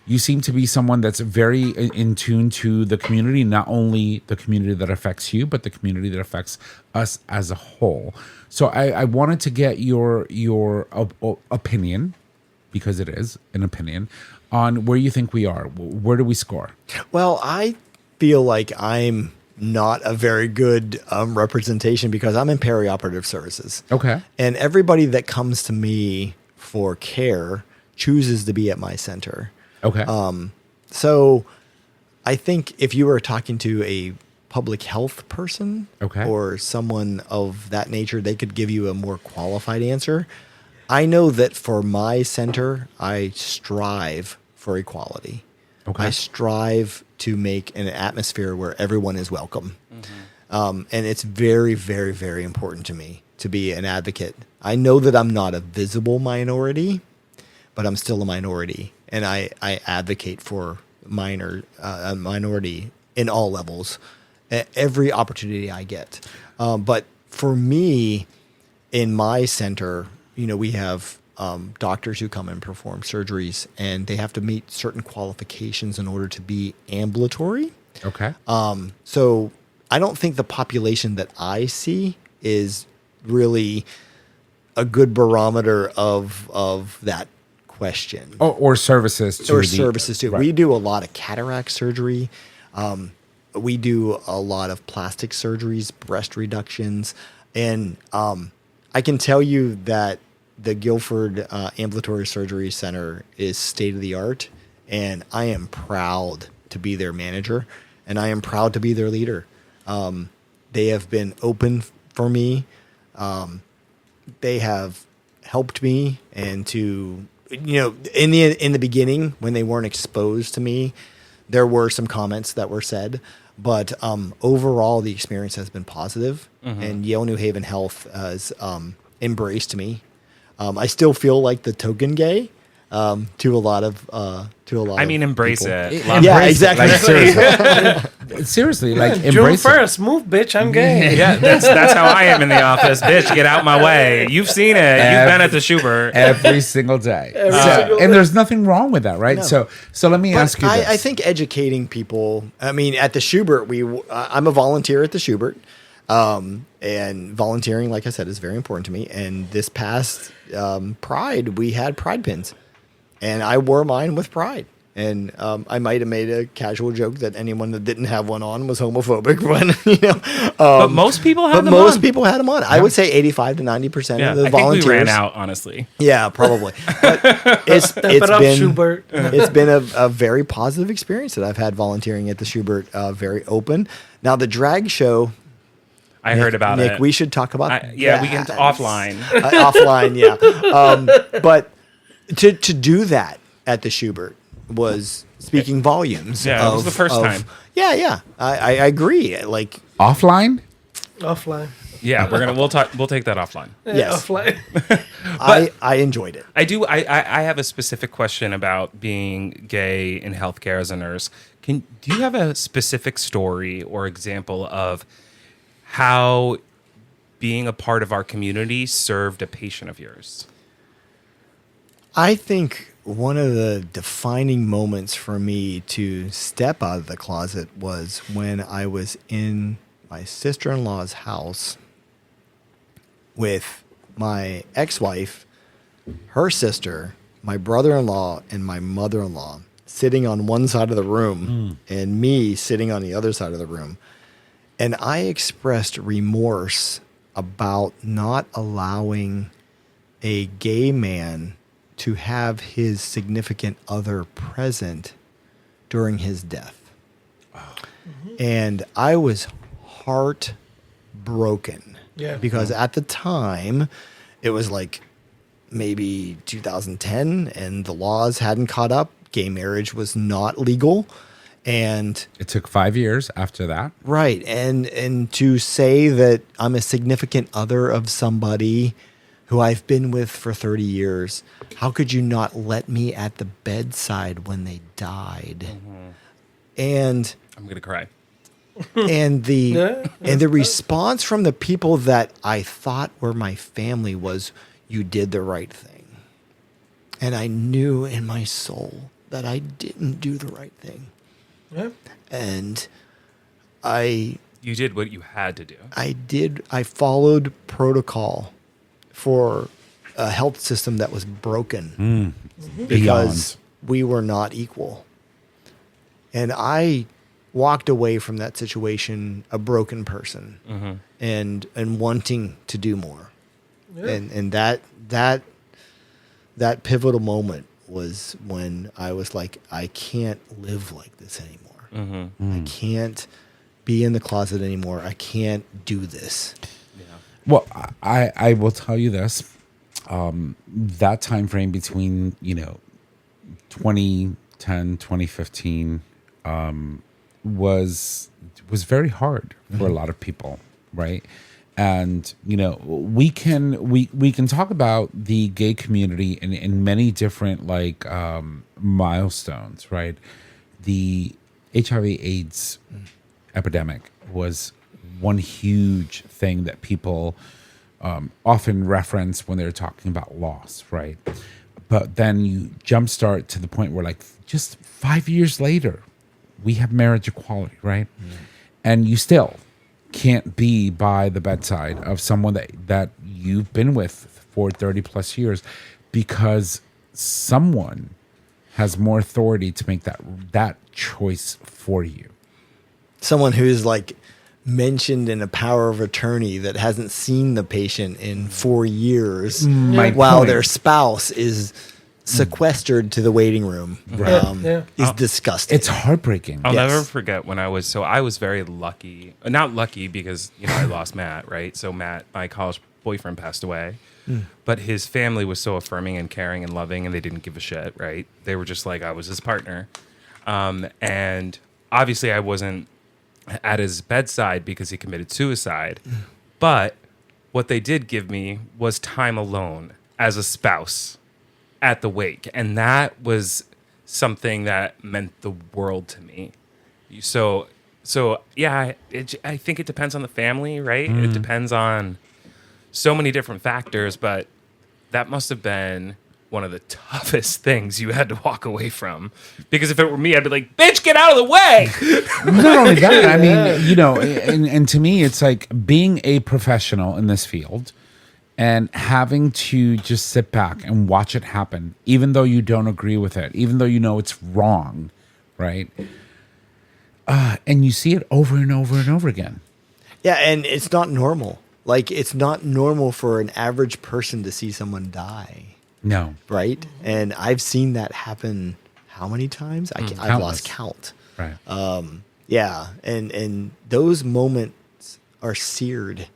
You seem to be someone that's very in tune to the community, not only the community that affects you, but the community that affects us as a whole. So I wanted to get your opinion, because it is an opinion, on where you think we are. Where do we score? Well, I feel like I'm not a very good representation because I'm in perioperative services. Okay. And everybody that comes to me for care chooses to be at my center. Okay. So I think if you were talking to a public health person or someone of that nature, they could give you a more qualified answer. I know that for my center, I strive for equality. Okay. I strive to make an atmosphere where everyone is welcome. And it's very, very, very important to me to be an advocate. I know that I'm not a visible minority, but I'm still a minority. And I advocate for a minority in all levels, every opportunity I get. But for me, in my center, we have doctors who come and perform surgeries, and they have to meet certain qualifications in order to be ambulatory. Okay. So I don't think the population that I see is really a good barometer of that question. Or services to Services too. Right. We do a lot of cataract surgery. We do a lot of plastic surgeries, breast reductions, and I can tell you that the Guilford Ambulatory Surgery Center is state of the art, and I am proud to be their manager, and I am proud to be their leader. They have been open for me. They have helped me, and to in the beginning when they weren't exposed to me, there were some comments that were said, but overall the experience has been positive, and Yale New Haven Health has embraced me. I still feel like the token gay to a lot of Embrace people. it. Yeah, exactly. Like, seriously, like June embrace it. 1st, move, bitch, I'm gay. Yeah, that's how I am in the office. Bitch, get out my way. You've seen it. You've been at the Schubert. every single day. single And there's nothing wrong with that, right? No. So let me ask you this. I think educating people. I mean, at the Schubert, I'm a volunteer at the Schubert, and volunteering, like I said, is very important to me. And this past Pride, we had Pride pins, and I wore mine with pride. And I might have made a casual joke that anyone that didn't have one on was homophobic, but But most people had them most on. people had them on. I would say 85 to 90% Yeah, of the I volunteers. think we ran out, honestly. Yeah, probably. But it's it up, been Schubert. it's been a very positive experience that I've had volunteering at the Schubert. Very open. Now the drag show. I heard about Nick, it. we should talk about we can offline. offline, yeah. But to do that at the Schubert was speaking volumes. Yeah, it was the first time. Yeah. I agree. Like, Offline? Offline. Yeah, we'll take that offline. yes, Offline. I enjoyed it. I do. I have a specific question about being gay in healthcare as a nurse. Do you have a specific story or example of how being a part of our community served a patient of yours? I think one of the defining moments for me to step out of the closet was when I was in my sister-in-law's house with my ex-wife, her sister, my brother-in-law, and my mother-in-law sitting on one side of the room and me sitting on the other side of the room. And I expressed remorse about not allowing a gay man to have his significant other present during his death. And I was heartbroken. Yeah. Because at the time, it was like maybe 2010 and the laws hadn't caught up. Gay marriage was not legal. And It took 5 years after that. right. And to say that I'm a significant other of somebody who I've been with for 30 years, how could you not let me at the bedside when they died? And I'm gonna cry. and the Yeah, and the response from the people that I thought were my family was, you did the right thing. And I knew in my soul that I didn't do the right thing. Yeah. And I You did what you had to do. I followed protocol for a health system that was broken because we were not equal. And I walked away from that situation a broken person and wanting to do more. Yeah. And that pivotal moment was when I was like, I can't live like this anymore. I can't be in the closet anymore. I can't do this. Well, I will tell you this. That time frame between, 2010, 2015 was very hard for a lot of people, right? And we can talk about the gay community in many different milestones, right? The HIV/AIDS epidemic was one huge thing that people often reference when they're talking about loss, right? But then you jumpstart to the point where, just 5 years later, we have marriage equality, right? And you still can't be by the bedside of someone that you've been with for 30 plus years because someone has more authority to make that choice for you. Someone who's mentioned in a power of attorney that hasn't seen the patient in 4 years while point. their spouse is sequestered to the waiting room is disgusting. It's heartbreaking. I'll Yes. never forget when I was very lucky. Not lucky because, I lost Matt, right? So Matt, my college boyfriend, passed away. But his family was so affirming and caring and loving, and they didn't give a shit, right? They were just like, I was his partner. And obviously I wasn't at his bedside because he committed suicide. But what they did give me was time alone as a spouse at the wake. And that was something that meant the world to me. So yeah, I think it depends on the family, right? It depends on so many different factors, but that must have been one of the toughest things you had to walk away from. Because if it were me, I'd be like, bitch, get out of the way. Not only that, I mean, and to me, it's like being a professional in this field and having to just sit back and watch it happen, even though you don't agree with it, even though you know it's wrong, right? And you see it over and over and over again. Yeah, and it's not normal. It's not normal for an average person to see someone die. No. Right? And I've seen that happen how many times? I've lost count. Right. Yeah, and those moments are seared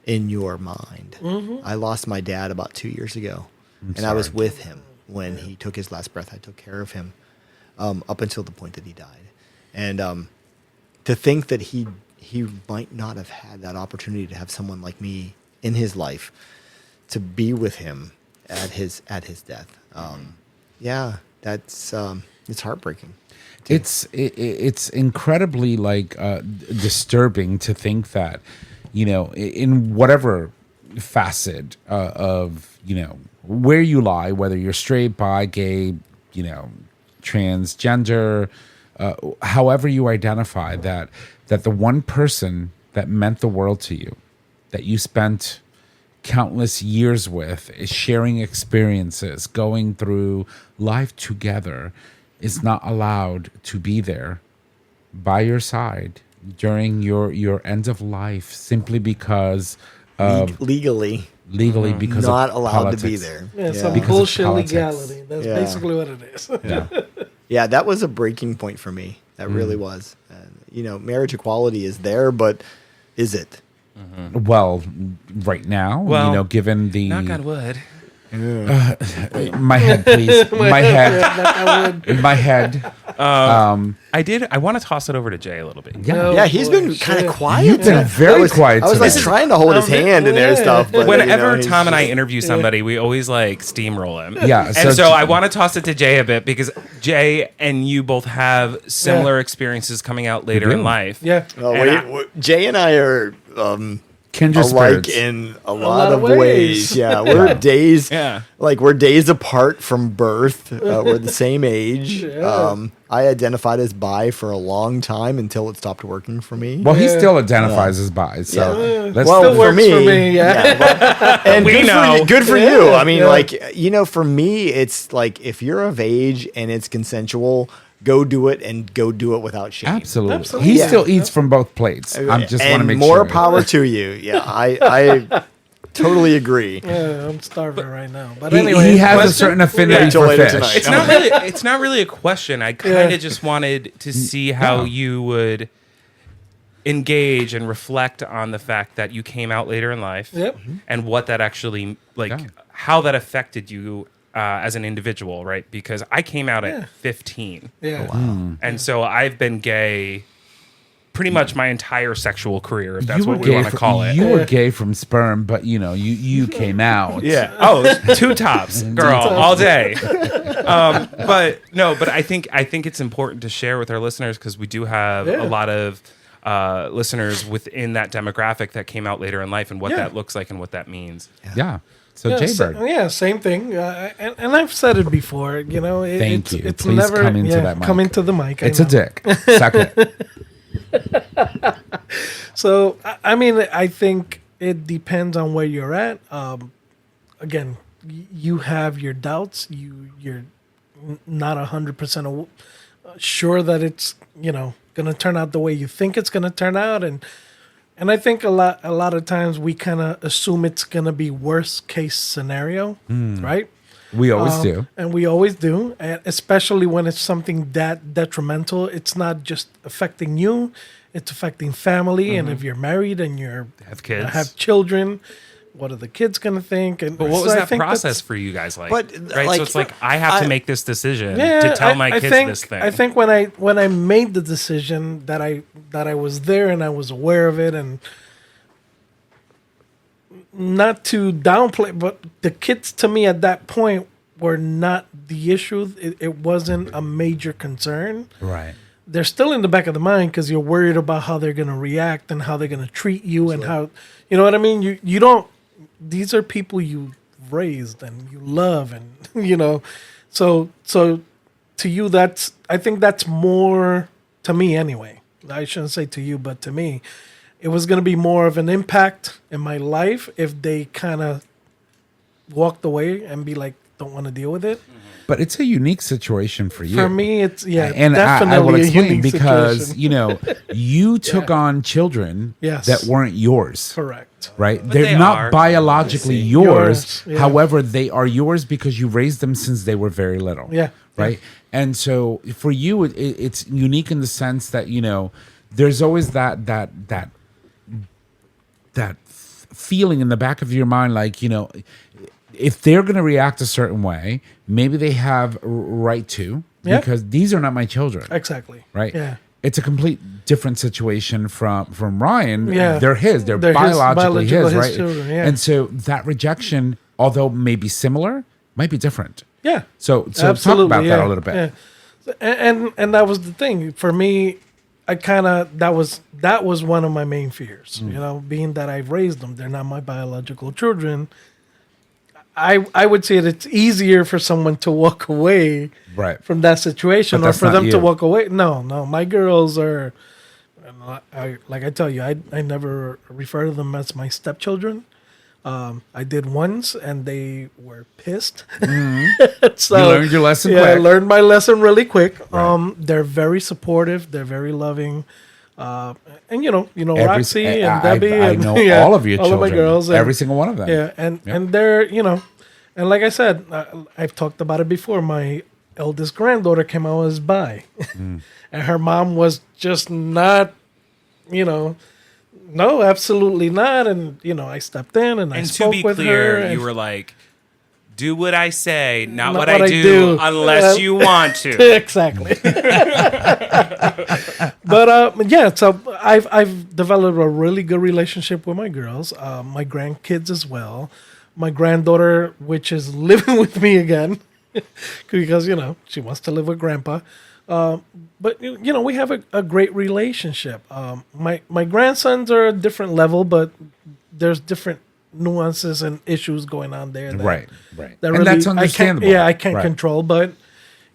in your mind. I lost my dad about 2 years ago, and I was with him when he took his last breath. I took care of him up until the point that he died. And to think that he might not have had that opportunity to have someone like me in his life to be with him at his death. Yeah, that's it's heartbreaking. It's incredibly disturbing to think that, in whatever facet of, where you lie, whether you're straight, bi, gay, transgender, however you identify, that the one person that meant the world to you, that you spent countless years with, is sharing experiences, going through life together, is not allowed to be there by your side during your end of life simply because of legally because not of allowed politics. to be there. Yeah, some Because of bullshit politics. legality. That's Yeah. basically what it is. Yeah. Yeah, that was a breaking point for me. That really was. And, marriage equality is there, but is it? Well, right now, Well, given the Knock on wood. my head, please, my head, my head. I want to toss it over to Jay a little bit. Yeah. Yeah, he's been kind of quiet. You've been very quiet I was like today. trying to hold his hand in there and stuff. But Whenever he's Tom and I just- interview somebody, we always like steamroll him. Yeah, And so- so I want to toss it to Jay a bit because Jay and you both have similar experiences coming out later do. in life. Yeah. Oh, And Jay and I are Kindred alike spirits. in a lot of of ways. ways. Yeah, we're days. Yeah. Like we're days apart from birth. We're the same age. I identified as bi for a long time until it stopped working for me. Well, he Yeah. still identifies as bi. So let's Well, Still for works me, for me, yeah. and We good know. For you, good for you. Yeah, I mean, yeah. like, for me, it's like if you're of age and it's consensual, go do it and go do it without shame. absolutely. Absolutely. He Yeah. still eats from both plates. I just want to and make more sure. power to you. Yeah, I totally agree. Yeah, I'm starving right now. But He, anyway, he has a question? certain affinity Until for later fish. tonight. It's not really a question. I kind of Yeah. just wanted to see how you would engage and reflect on the fact that you came out later in life Yep. and what that actually like Yeah. how that affected you as an individual, right? Because I came out Yeah. at 15. Yeah. And so I've been gay pretty much my entire sexual career, if that's You were what we gay want to from- call it. You were gay from sperm, but you came out. Yeah. Oh, two tops, girl, all day. But I think it's important to share with our listeners because we do have Yeah. a lot of listeners within that demographic that came out later in life and what Yeah. that looks like and what that means. Yeah. So Yeah, Jaybird. same thing. And I've said it before. You know, Thank you. It's Please never come into that mic. Come into the mic. I It's a know. dick. Suck it. So I mean, I think it depends on where you're at. Again, you have your doubts. You're not 100% sure that it's gonna turn out the way you think it's gonna turn out, and I think a lot of times we kind of assume it's gonna be worst case scenario, right? We always do. And we always do, and especially when it's something that detrimental. It's not just affecting you; it's affecting family. And if you're married and Have kids. have children, what are the kids gonna think? And But what so was I that think process that's- for you guys like? But, right, like, so it's like I have to make this decision to tell my kids think, this thing. I think when I made the decision that I was there and I was aware of it, and not to downplay, but the kids to me at that point were not the issue. It wasn't a major concern. Right. They're still in the back of the mind because you're worried about how they're going to react and how they're going to treat you and how, you know what I mean? You don't, these are people you raised and you love and, so to you, I think that's more to me anyway. I shouldn't say to you, but to me, it was going to be more of an impact in my life if they kind of walked away and be like, don't want to deal with it. But it's a unique situation for you. For me, it's And definitely I will a explain unique because situation. you took on children Yes. that weren't yours. Correct. Right? they They're not are. biologically I see. yours. Yours, yeah. However, they are yours because you raised them since they were very little. Yeah. Right? And so for you, it's unique in the sense that, there's always that feeling in the back of your mind, like, if they're going to react a certain way, maybe they have right to, Yeah. because these are not my children. Exactly. Right? Yeah. It's a complete different situation from Ryan. Yeah. They're his. They're They're biologically his, right? children, yeah. And so that rejection, although maybe similar, might be different. Yeah. So Absolutely, talk about yeah, that a little bit. Yeah. So, and that was the thing for me. I kind of that was one of my main fears. Being that I've raised them, they're not my biological children. I would say that it's easier for someone to walk away Right. from that situation, But or that's for not them to you. walk away. No, my girls are. Like I tell you, I never refer to them as my stepchildren. I did once, and they were pissed. So, You learned your lesson Yeah, I quick. learned my lesson really quick. They're very supportive. They're very loving. And Roxy and Debbie. I and, know yeah, all of your all children. of my girls. And, every single one of them. yeah, and they're and like I said, I've talked about it before. My eldest granddaughter came out as bi, and her mom was just not, no, absolutely not. And I stepped in and I And to spoke be with her. clear, And you were like Do what I say, not what I do, unless you want to. Exactly. But yeah, so I've developed a really good relationship with my girls, my grandkids as well. My granddaughter, which is living with me again, because she wants to live with Grandpa. But we have a great relationship. My grandsons are a different level, but there's different nuances and issues going on there. Right. That And really, that's understandable. I can't control, but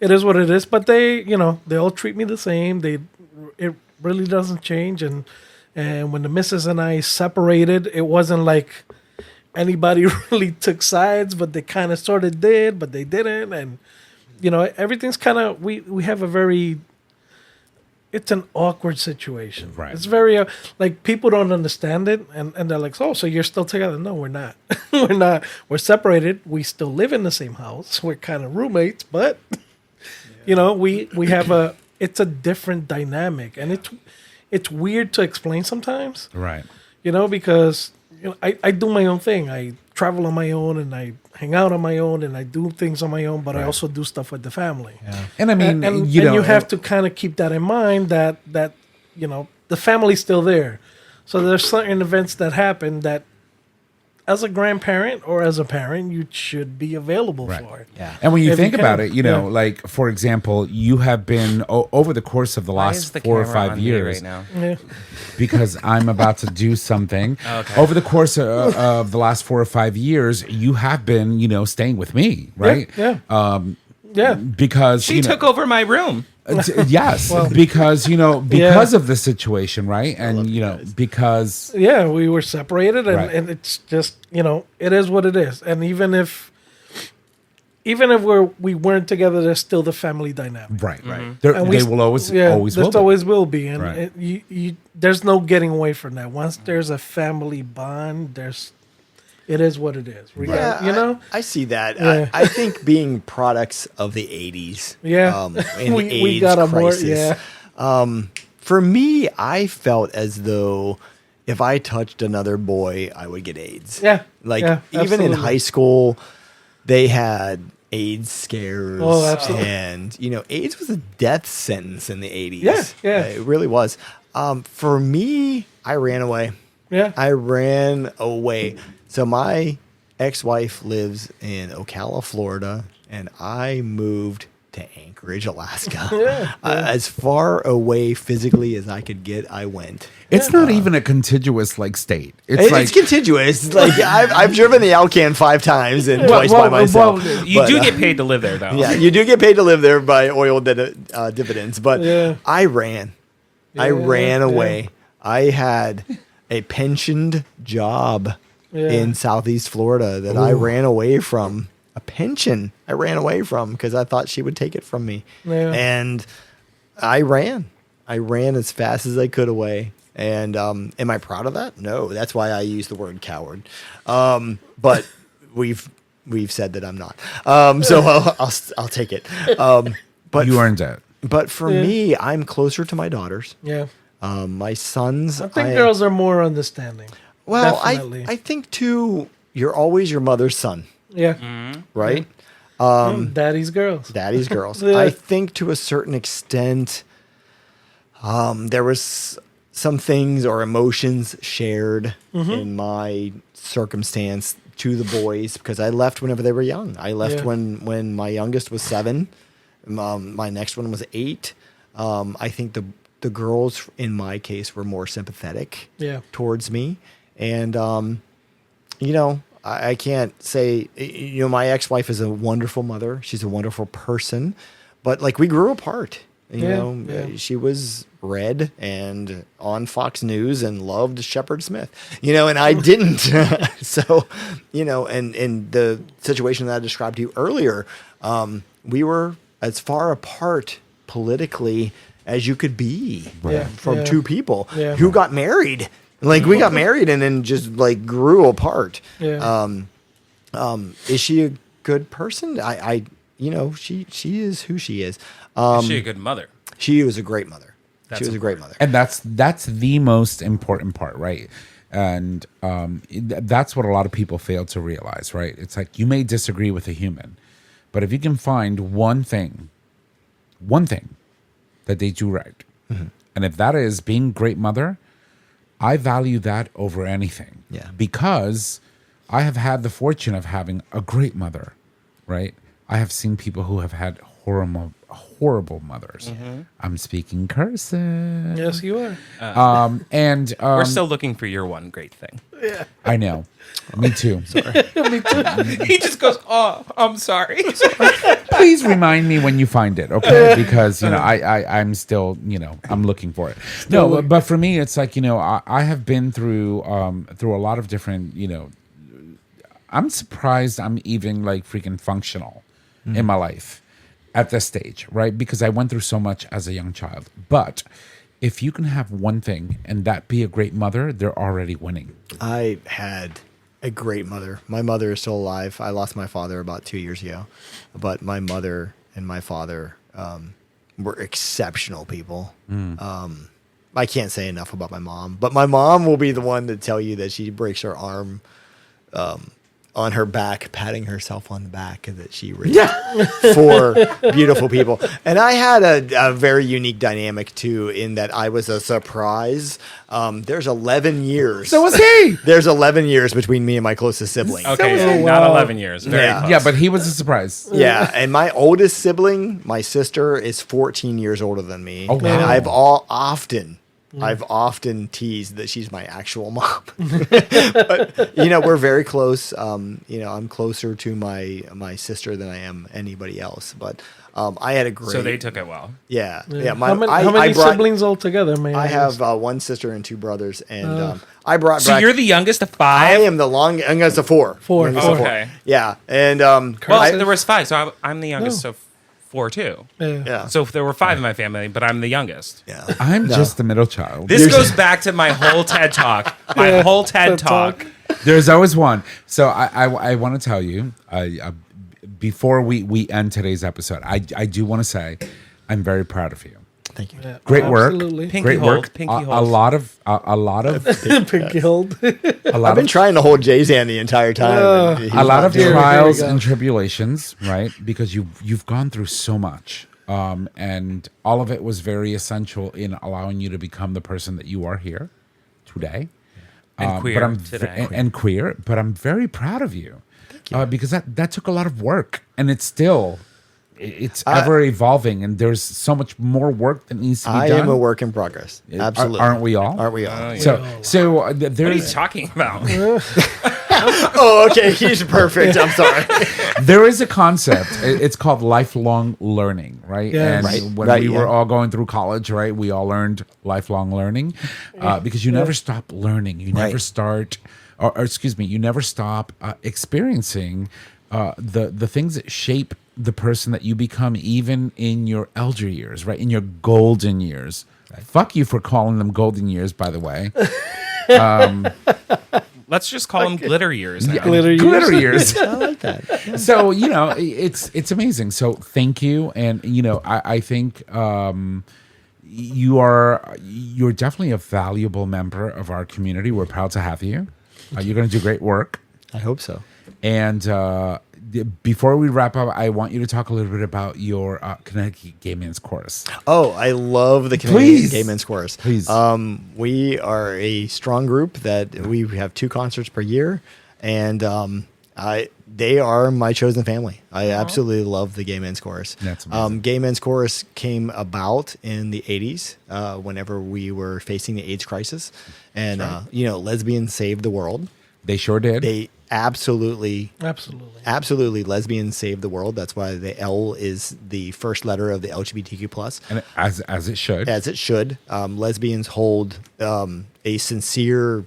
it is what it is. But they all treat me the same. It really doesn't change. And when the missus and I separated, it wasn't like anybody really took sides, but they kind of sort of did, but they didn't. And everything's kind of we have a very. It's an awkward situation. Right. It's very like people don't understand it, and they're like, "Oh, so you're still together?" No, we're not. We're not. We're separated. We still live in the same house. We're kind of roommates, but we have it's a different dynamic, and it's weird to explain sometimes. Right. Because I do my own thing. I travel on my own, and I hang out on my own, and I do things on my own, but I also do stuff with the family. Yeah. And I mean, and you have to kind of keep that in mind that the family's still there. So there's certain events that happen that as a grandparent or as a parent, you should be available for. Yeah. And when you If think you about can. it, like, for example, you have been over the course of the Why last is the 4 or camera 5 on me years, right now? Yeah. because I'm about to do something. Okay. Over the course of the last 4 or 5 years, you have been, staying with me, right? Yeah. Yeah. Because She took over my room. yes, because of the situation, right? And because Yeah, we were separated, and, Right. and it's just it is what it is. And even if we weren't together, there's still the family dynamic. right, Mm-hmm. there, And they will always will be. always will be, and Right. there's no getting away from that. Once there's a family bond, it is what it is. I see that. Yeah. I think being products of the 80s. Yeah. And We- the we AIDS got a more- crisis. For me, I felt as though if I touched another boy, I would get AIDS. Yeah. Like Yeah, even in absolutely. high school, they had AIDS scares. Oh, absolutely. And AIDS was a death sentence in the 80s. Yeah. It really was. For me, I ran away. Yeah. I ran away. So my ex-wife lives in Ocala, Florida, and I moved to Anchorage, Alaska. As far away physically as I could get, I went. It's not even a contiguous state. It's contiguous. Like I've driven the Alcan 5 times and twice by myself. You do get paid to live there, though. Yeah, you do get paid to live there by oil dividends. But Yeah. I ran. I ran away. I had a pensioned job in Southeast Florida that I ran away from. A pension I ran away from because I thought she would take it from me. Yeah. And I ran. I ran as fast as I could away. And am I proud of that? No. That's why I use the word coward. But we've said that I'm not. So I'll take it. But you earned it. But for me, I'm closer to my daughters. Yeah. My sons. I think girls are more understanding. Well, Definitely. I think too. You're always your mother's son, Yeah. right? Daddy's girls. Daddy's girls. Yeah. I think to a certain extent, there was some things or emotions shared in my circumstance to the boys because I left whenever they were young. I left when my youngest was 7. My next one was 8. I think the girls in my case were more sympathetic towards me. And, I can't say, my ex-wife is a wonderful mother. She's a wonderful person, but we grew apart. She was red and on Fox News and loved Shepard Smith, and I didn't. So, and the situation that I described to you earlier, we were as far apart politically as you could be from two people who got married. We got married and then just grew apart. Yeah. Is she a good person? She is who she is. Is she a good mother? She was a great mother. That's She was a great mother. And that's the most important part, right? And that's what a lot of people fail to realize, right? It's like you may disagree with a human, but if you can find one thing that they do right, and if that is being a great mother, I value that over anything. Yeah. Because I have had the fortune of having a great mother, right? I have seen people who have had horrible mothers. I'm speaking cursive. Yes, you are. We're still looking for your one great thing. I know. Me too. He just goes, "Oh, I'm sorry." Please remind me when you find it, okay? Because I'm still, I'm looking for it. No, but for me, it's like I have been through a lot of different, I'm surprised I'm even like freaking functional in my life at this stage, right? Because I went through so much as a young child. But if you can have one thing and that be a great mother, they're already winning. I had a great mother. My mother is still alive. I lost my father about 2 years ago, but my mother and my father were exceptional people. I can't say enough about my mom, but my mom will be the one to tell you that she breaks her arm on her back, patting herself on the back, that she raised four beautiful people. And I had a very unique dynamic too, in that I was a surprise. There's 11 years. So was he. There's 11 years between me and my closest sibling. Okay, so not 11 years. Very close. Yeah, but he was a surprise. Yeah, and my oldest sibling, my sister, is 14 years older than me. Oh, wow. And I've often teased that she's my actual mom. But, we're very close. I'm closer to my sister than I am anybody else. But I had a great... So they took it well. Yeah. How many siblings altogether, man? I have one sister and two brothers. And I brought So back... you're the youngest of I five? am the youngest of four. Youngest of four. Okay. Yeah. And... Well, there was five, so I'm the youngest of four, too. Yeah. So there were five in my family, but I'm the youngest. Yeah. I'm just the middle child. This goes back to my whole TED Talk. My whole TED Talk. There's always one. So I want to tell you, before we end today's episode, I do want to say I'm very proud of you. Thank you. Yeah, Great work. absolutely. Pinky Great hold, work. pinky A hold. lot of Pinky hold. I've been trying to hold Jay's hand the entire time. and he's a lot not of doing it. trials Here we go. and tribulations, right? Because you've gone through so much, and all of it was very essential in allowing you to become the person that you are here today. And queer but I'm today. and queer, but I'm very proud of you, because that took a lot of work, and it's still. It's ever evolving, and there's so much more work that needs to be done. I am a work in progress. Absolutely. Aren't we all? Aren't we all? So What are you there's talking about? Oh, okay. He's perfect. I'm sorry. there is a concept. It's called lifelong learning, right? Yes. And when Right, we yeah. were all going through college, right, we all learned lifelong learning, because you never stop learning. You never Right. start, or excuse me, you never stop experiencing the things that shape the person that you become, even in your elder years, right? In your golden years. Fuck you for calling them golden years, by the way. Let's just call them glitter years now. Glitter years. Glitter years. I like that. So it's amazing. So thank you, and I think you're definitely a valuable member of our community. We're proud to have you. You're going to do great work. I hope so. And before we wrap up, I want you to talk a little bit about your Connecticut Gay Men's Chorus. Oh, I love the Canadian Please. Gay Men's Chorus. Please. We are a strong group that we have 2 concerts per year, and they are my chosen family. I absolutely love the Gay Men's Chorus. That's amazing. Gay Men's Chorus came about in the 80s, whenever we were facing the AIDS crisis, and lesbians saved the world. They sure did. They absolutely lesbians saved the world. That's why the L is the first letter of the LGBTQ plus, and as it should. as it should. Lesbians hold a sincere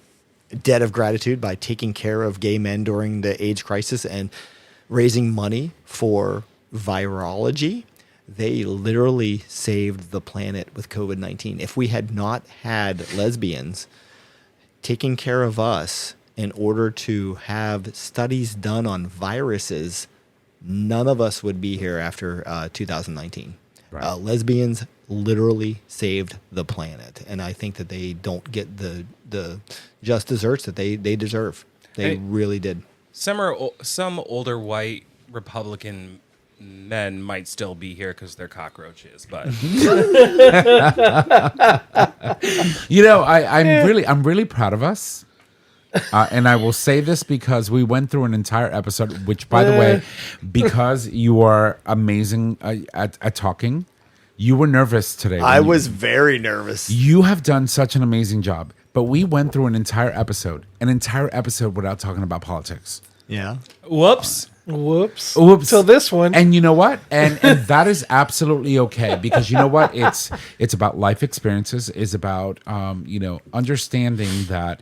debt of gratitude by taking care of gay men during the AIDS crisis and raising money for virology. They literally saved the planet with COVID-19. If we had not had lesbians taking care of us in order to have studies done on viruses, none of us would be here after 2019. Right. Lesbians literally saved the planet, and I think that they don't get the the just desserts that they deserve. They really did. Some older white Republican men might still be here because they're cockroaches, but I'm really proud of us. And I will say this because we went through an entire episode, which, by the way, because you are amazing at talking, you were nervous today. I was very nervous. You have done such an amazing job, but we went through an entire episode without talking about politics. Yeah. whoops. So this one. And you know what? And that is absolutely okay, because you know what? It's about life experiences. It's about understanding that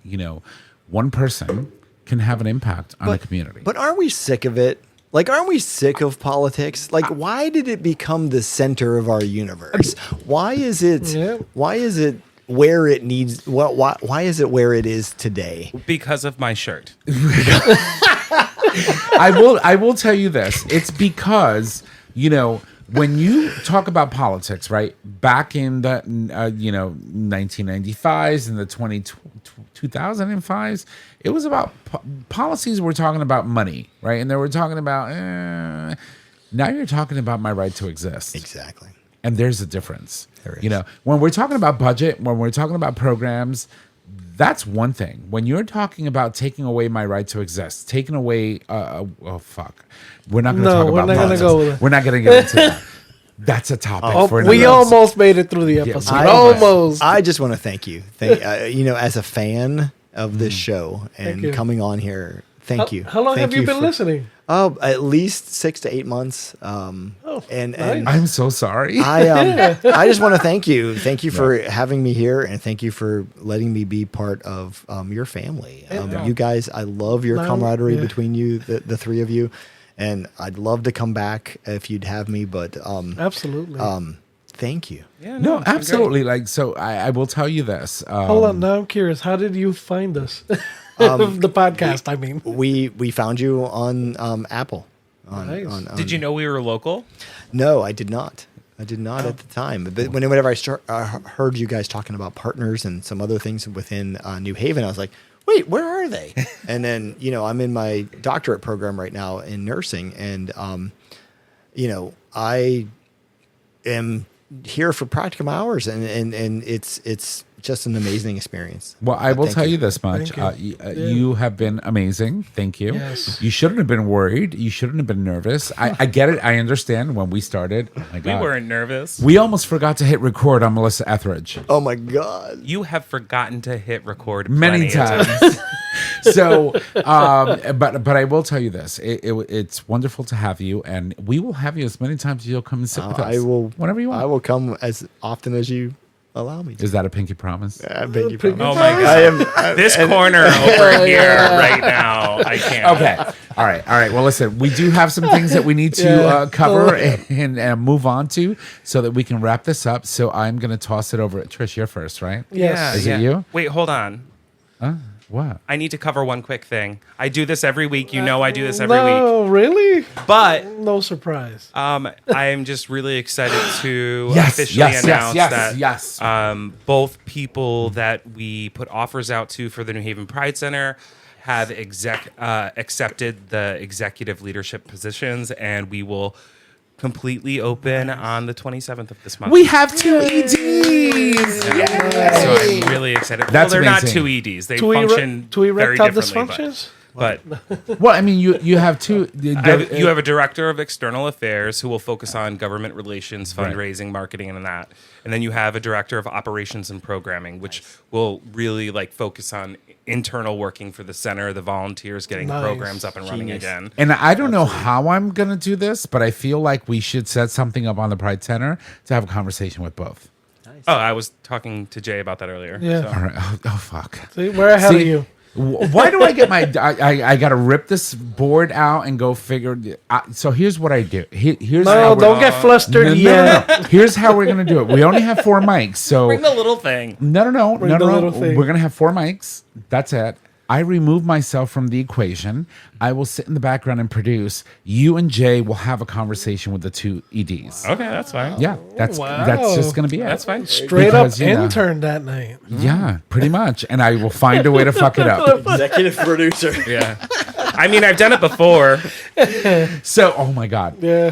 one person can have an impact on the community. But aren't we sick of it? Like, aren't we sick of politics? Like, why did it become the center of our universe? Why is it? Yeah. Why is it where it needs? Why is it where it is today? Because of my shirt. I will tell you this. It's because, when you talk about politics, right? Back in the 1995s and the 2005s, it was about policies. Were talking about money, right? And they were talking about now you're talking about my right to exist. Exactly. And there's a difference. There is. When we're talking about budget, when we're talking about programs, that's one thing. When you're talking about taking away my right to exist, taking away, fuck. We're not going to talk about politics. We're not going to get into that. That's a topic for another we episode. almost made it through the episode. Almost. I just want to thank you. As a fan of this show and coming on here, thank you. How long have you been listening? Oh, at least 6 to 8 months. And I'm so sorry. I just want to thank you. Thank you for having me here, and thank you for letting me be part of your family. You guys, I love your camaraderie between you, the three of you, and I'd love to come back if you'd have me. But absolutely. Thank you. Yeah, no, absolutely. Like, so I will tell you this. Hold on, now I'm curious. How did you find us? The podcast, I mean. We found you on Apple. Nice. Did you know we were local? No, I did not. At the time. But whenever I heard you guys talking about partners and some other things within New Haven, I was like, wait, where are they? And then, I'm in my doctorate program right now in nursing. And, I am here for practicum hours. And it's just an amazing experience. Well, I will tell you this much. You have been amazing. Thank you. Yes. You shouldn't have been worried. You shouldn't have been nervous. I get it. I understand when we started. Oh my God. We weren't nervous. We almost forgot to hit record on Melissa Etheridge. Oh my God. You have forgotten to hit record Many plenty of times. So, but I will tell you this. It's wonderful to have you, and we will have you as many times as you'll come and sit with us. I will. Whenever you want. I will come as often as you allow me to. Is that a pinky promise? Pinky promise. Oh my God. This corner over here right now, I can't. Okay. All right. Well, listen, we do have some things that we need to cover and move on to so that we can wrap this up. So I'm going to toss it over. Trish, you're first, right? Yes. Is it you? Wait, hold on. What? I need to cover one quick thing. I do this every week. I do this every week. No, really? But No surprise. I am just really excited to Yes, officially yes, announce yes. that both people that we put offers out to for the New Haven Pride Center have accepted the executive leadership positions, and we will completely open on the 27th of this month. We have 2 EDs. So I'm really excited. That's they're amazing. not 2 EDs. They To function very erectile differently. dysfunctions? But Well, I mean, you have 2. you have a director of external affairs who will focus on government relations, fundraising, marketing, and that. And then you have a director of operations and programming, which will really focus on internal working for the center, the volunteers, getting the programs up and running again. And I don't know how I'm going to do this, but I feel like we should set something up on the Pride Center to have a conversation with both. Oh, I was talking to Jay about that earlier. Yeah. So. All right. Oh fuck. See, we're ahead of you. Why do I get my? I got to rip this board out and go figure. So here's what I do. Here's how No, don't get flustered yet. No. Here's how we're gonna do it. We only have 4 mics, so Bring the little thing. no. Bring the little thing. We're gonna have 4 mics. That's it. I remove myself from the equation. I will sit in the background and produce. You and Jay will have a conversation with the two EDs. Okay, that's fine. Yeah, that's just going to be it. That's fine. Straight Because, up you know, intern that night. Yeah, pretty much. And I will find a way to fuck it up. Executive producer. Yeah. I mean, I've done it before. So, oh my God. Yeah.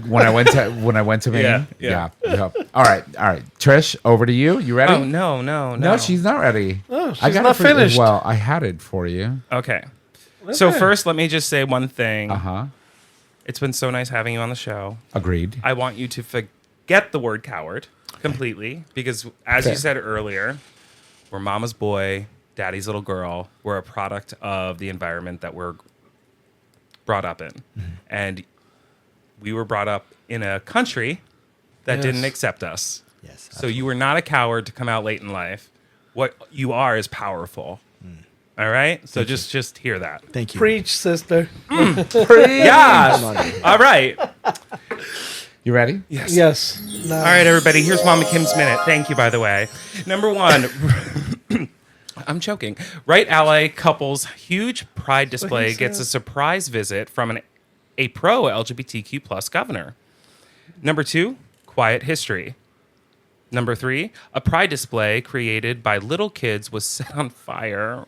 When I went to Maine. Yeah. All right. Trish, over to you. You ready? Oh, no. No, she's not ready. Oh, she's I got not it for, finished. Well, I had it for you. Okay. So Okay. first, let me just say one thing. Uh-huh. It's been so nice having you on the show. Agreed. I want you to forget the word coward completely because, as you Fair. said earlier, we're mama's boy, daddy's little girl. We're a product of the environment that we're brought up in. And we were brought up in a country that Yes. didn't accept us. Yes. So you were not a coward to come out late in life. What you are is powerful. All right? So just hear that. Thank you. Preach, sister. Yeah. All right. You ready? Yes. No. All right, everybody. Here's Mama Kim's Minute. Thank you, by the way. Number one. I'm choking. Right ally couple's huge pride display gets a surprise visit from a pro LGBTQ plus governor. Number two, quiet history. Number three, a pride display created by little kids was set on fire.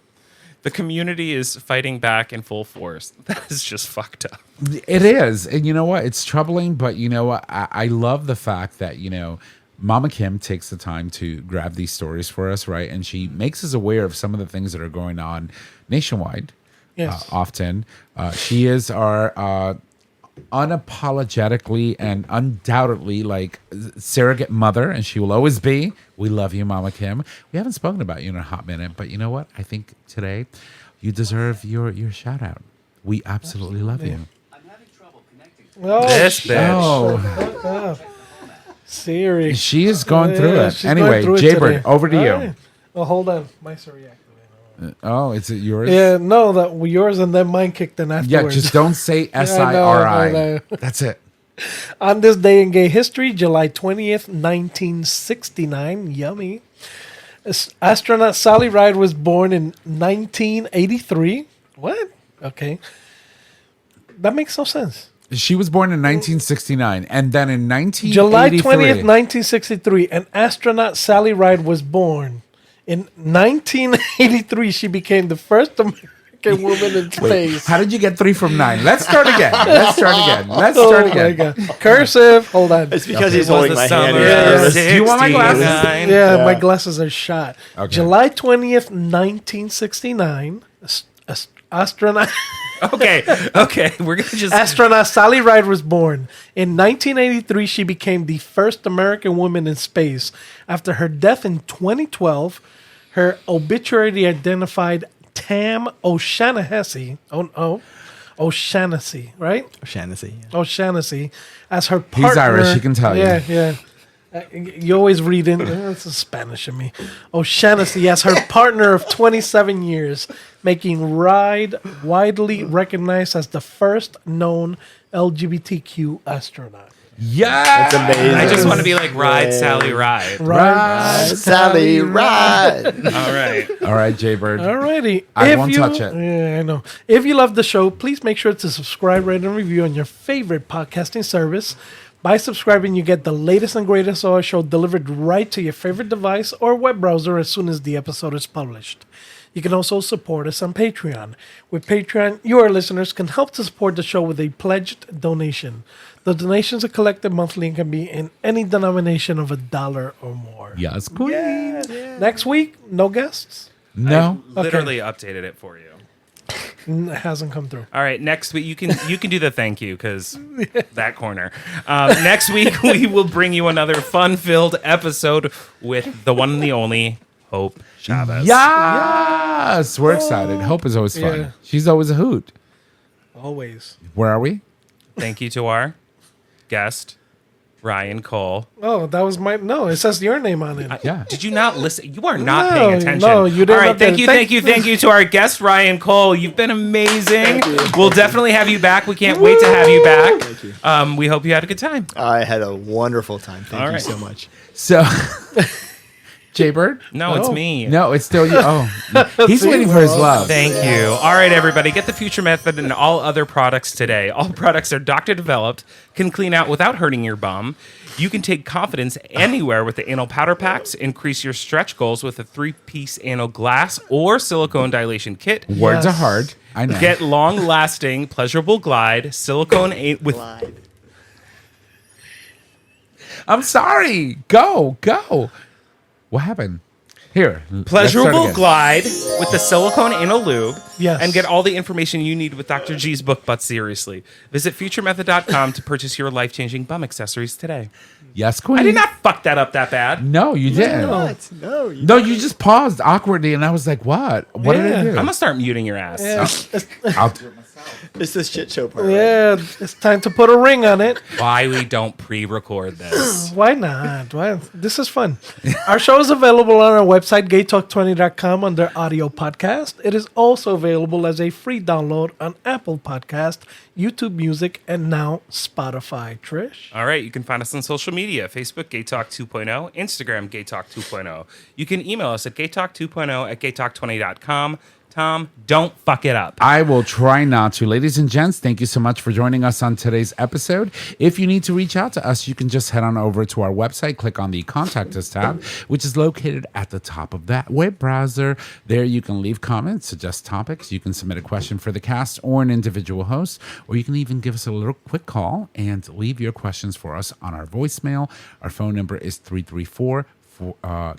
The community is fighting back in full force. That is just fucked up. It is. And you know what? It's troubling, but you know what? I love the fact that, you know, Mama Kim takes the time to grab these stories for us, right? And she makes us aware of some of the things that are going on nationwide. Yes. Often. She is our unapologetically and undoubtedly like surrogate mother, and she will always be. We love you, Mama Kim. We haven't spoken about you in a hot minute, but you know what? I think today you deserve your shout out. We absolutely love you. I'm having trouble connecting. Oh, This bitch. Oh, Siri. she is going through Yeah, it. she's Anyway, going through it Jaybird, today. over to All you. right. Well, hold on. My Siri activated. Oh, is it yours? Yeah, no, that yours and then mine kicked in Yeah, afterwards. just don't say I know. SIRI. That's it. On this day in gay history, July 20th, 1969, yummy, astronaut Sally Ride was born in 1983. What? Okay. That makes no sense. She was born in 1969, and then in 1983. July 20th, 1963, an astronaut Sally Ride was born. In 1983, she became the first American woman in space. How did you get 3 from 9? Let's start again. Oh my God. Cursive. Hold on. It's because It he's was holding the my summer hand. of Yeah. Do you want my glasses? 69. Yeah, my glasses are shot. Okay. July 20th, 1969, astronaut Okay. We're going to just. astronaut Sally Ride was born. In 1983, she became the first American woman in space. After her death in 2012, her obituary identified Tam O'Shaughnessy. O'Shaughnessy, right? O'Shaughnessy. O'Shaughnessy as her partner. He's Irish, he can tell you. Yeah. You always read in. It's a Spanish in me. O'Shaughnessy as her partner of 27 years, making Ride widely recognized as the first known LGBTQ astronaut. Yeah. That's amazing. I just want to be like, ride, Sally, ride. Ride. Sally, ride. All right. All right, Jaybird. Alrighty. I won't touch it. Yeah, I know. If you love the show, please make sure to subscribe, rate, and review on your favorite podcasting service. By subscribing, you get the latest and greatest of our show delivered right to your favorite device or web browser as soon as the episode is published. You can also support us on Patreon. With Patreon, you, our listeners, can help to support the show with a pledged donation. The donations are collected monthly and can be in any denomination of $1 or more. Yes, queen. Next week, no guests. No. I literally updated it for you. It hasn't come through. All right, next week you can do the thank you because that corner. Next week we will bring you another fun-filled episode with the one and the only Hope Chavez. Yes. We're excited. Hope is always fun. Yeah. She's always a hoot. Always. Where are we? Thank you to our guest, Ryan Cole. Oh, that was my... No, it says your name on it. Yeah. Did you not listen? You are not No, paying attention. no, you didn't All right, update thank it. you, Thank- thank you to our guest, Ryan Cole. You've been amazing. We'll definitely have you back. We can't wait to have you back. Thank you. We hope you had a good time. I had a wonderful time. Thank All you right. so much. So, Jaybird? No, it's me. No, it's still you. Oh, he's waiting for his love. Thank you. All right, everybody, get the Future Method and all other products today. All products are doctor developed, can clean out without hurting your bum. You can take confidence anywhere with the anal powder packs. Increase your stretch goals with a 3-piece anal glass or silicone dilation kit. Words are hard. I know. Get long-lasting, pleasurable glide silicone with. I'm sorry. Go. What happened? Here. Pleasurable glide with the silicone anal lube. Yes. And get all the information you need with Dr. G's book, But Seriously. Visit futuremethod.com to purchase your life-changing bum accessories today. Yes, Queen. I did not fuck that up that bad. No, you didn't. What? No. No, you just paused awkwardly, and I was like, what? What did I do? I'm going to start muting your ass. I'll do it myself. It's this shit show part. Yeah, it's time to put a ring on it. Why we don't pre-record this. Why not? Why? This is fun. Our show is available on our website, gaytalk20.com, under audio podcast. It is also available as a free download on Apple Podcast, YouTube Music, and now Spotify. Trish? All right, you can find us on social media, Facebook, Gay Talk 2.0, Instagram, Gay Talk 2.0. You can email us at gaytalk2.0 at gaytalk20.com. Tom, don't fuck it up. I will try not to. Ladies and gents, thank you so much for joining us on today's episode. If you need to reach out to us, you can just head on over to our website, click on the Contact Us tab, which is located at the top of that web browser. There you can leave comments, suggest topics. You can submit a question for the cast or an individual host, or you can even give us a little quick call and leave your questions for us on our voicemail. Our phone number is 334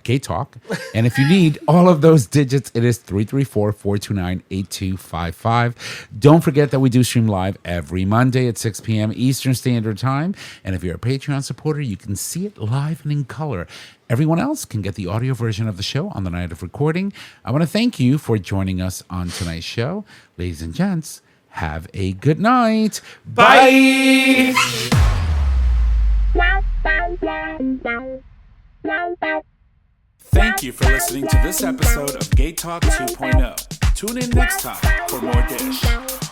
Gay Talk. And if you need all of those digits, it is 334-429-8255. Don't forget that we do stream live every Monday at 6 p.m. Eastern Standard Time. And if you're a Patreon supporter, you can see it live and in color. Everyone else can get the audio version of the show on the night of recording. I want to thank you for joining us on tonight's show. Ladies and gents, have a good night. Bye. Thank you for listening to this episode of Gay Talk 2.0. Tune in next time for more dish.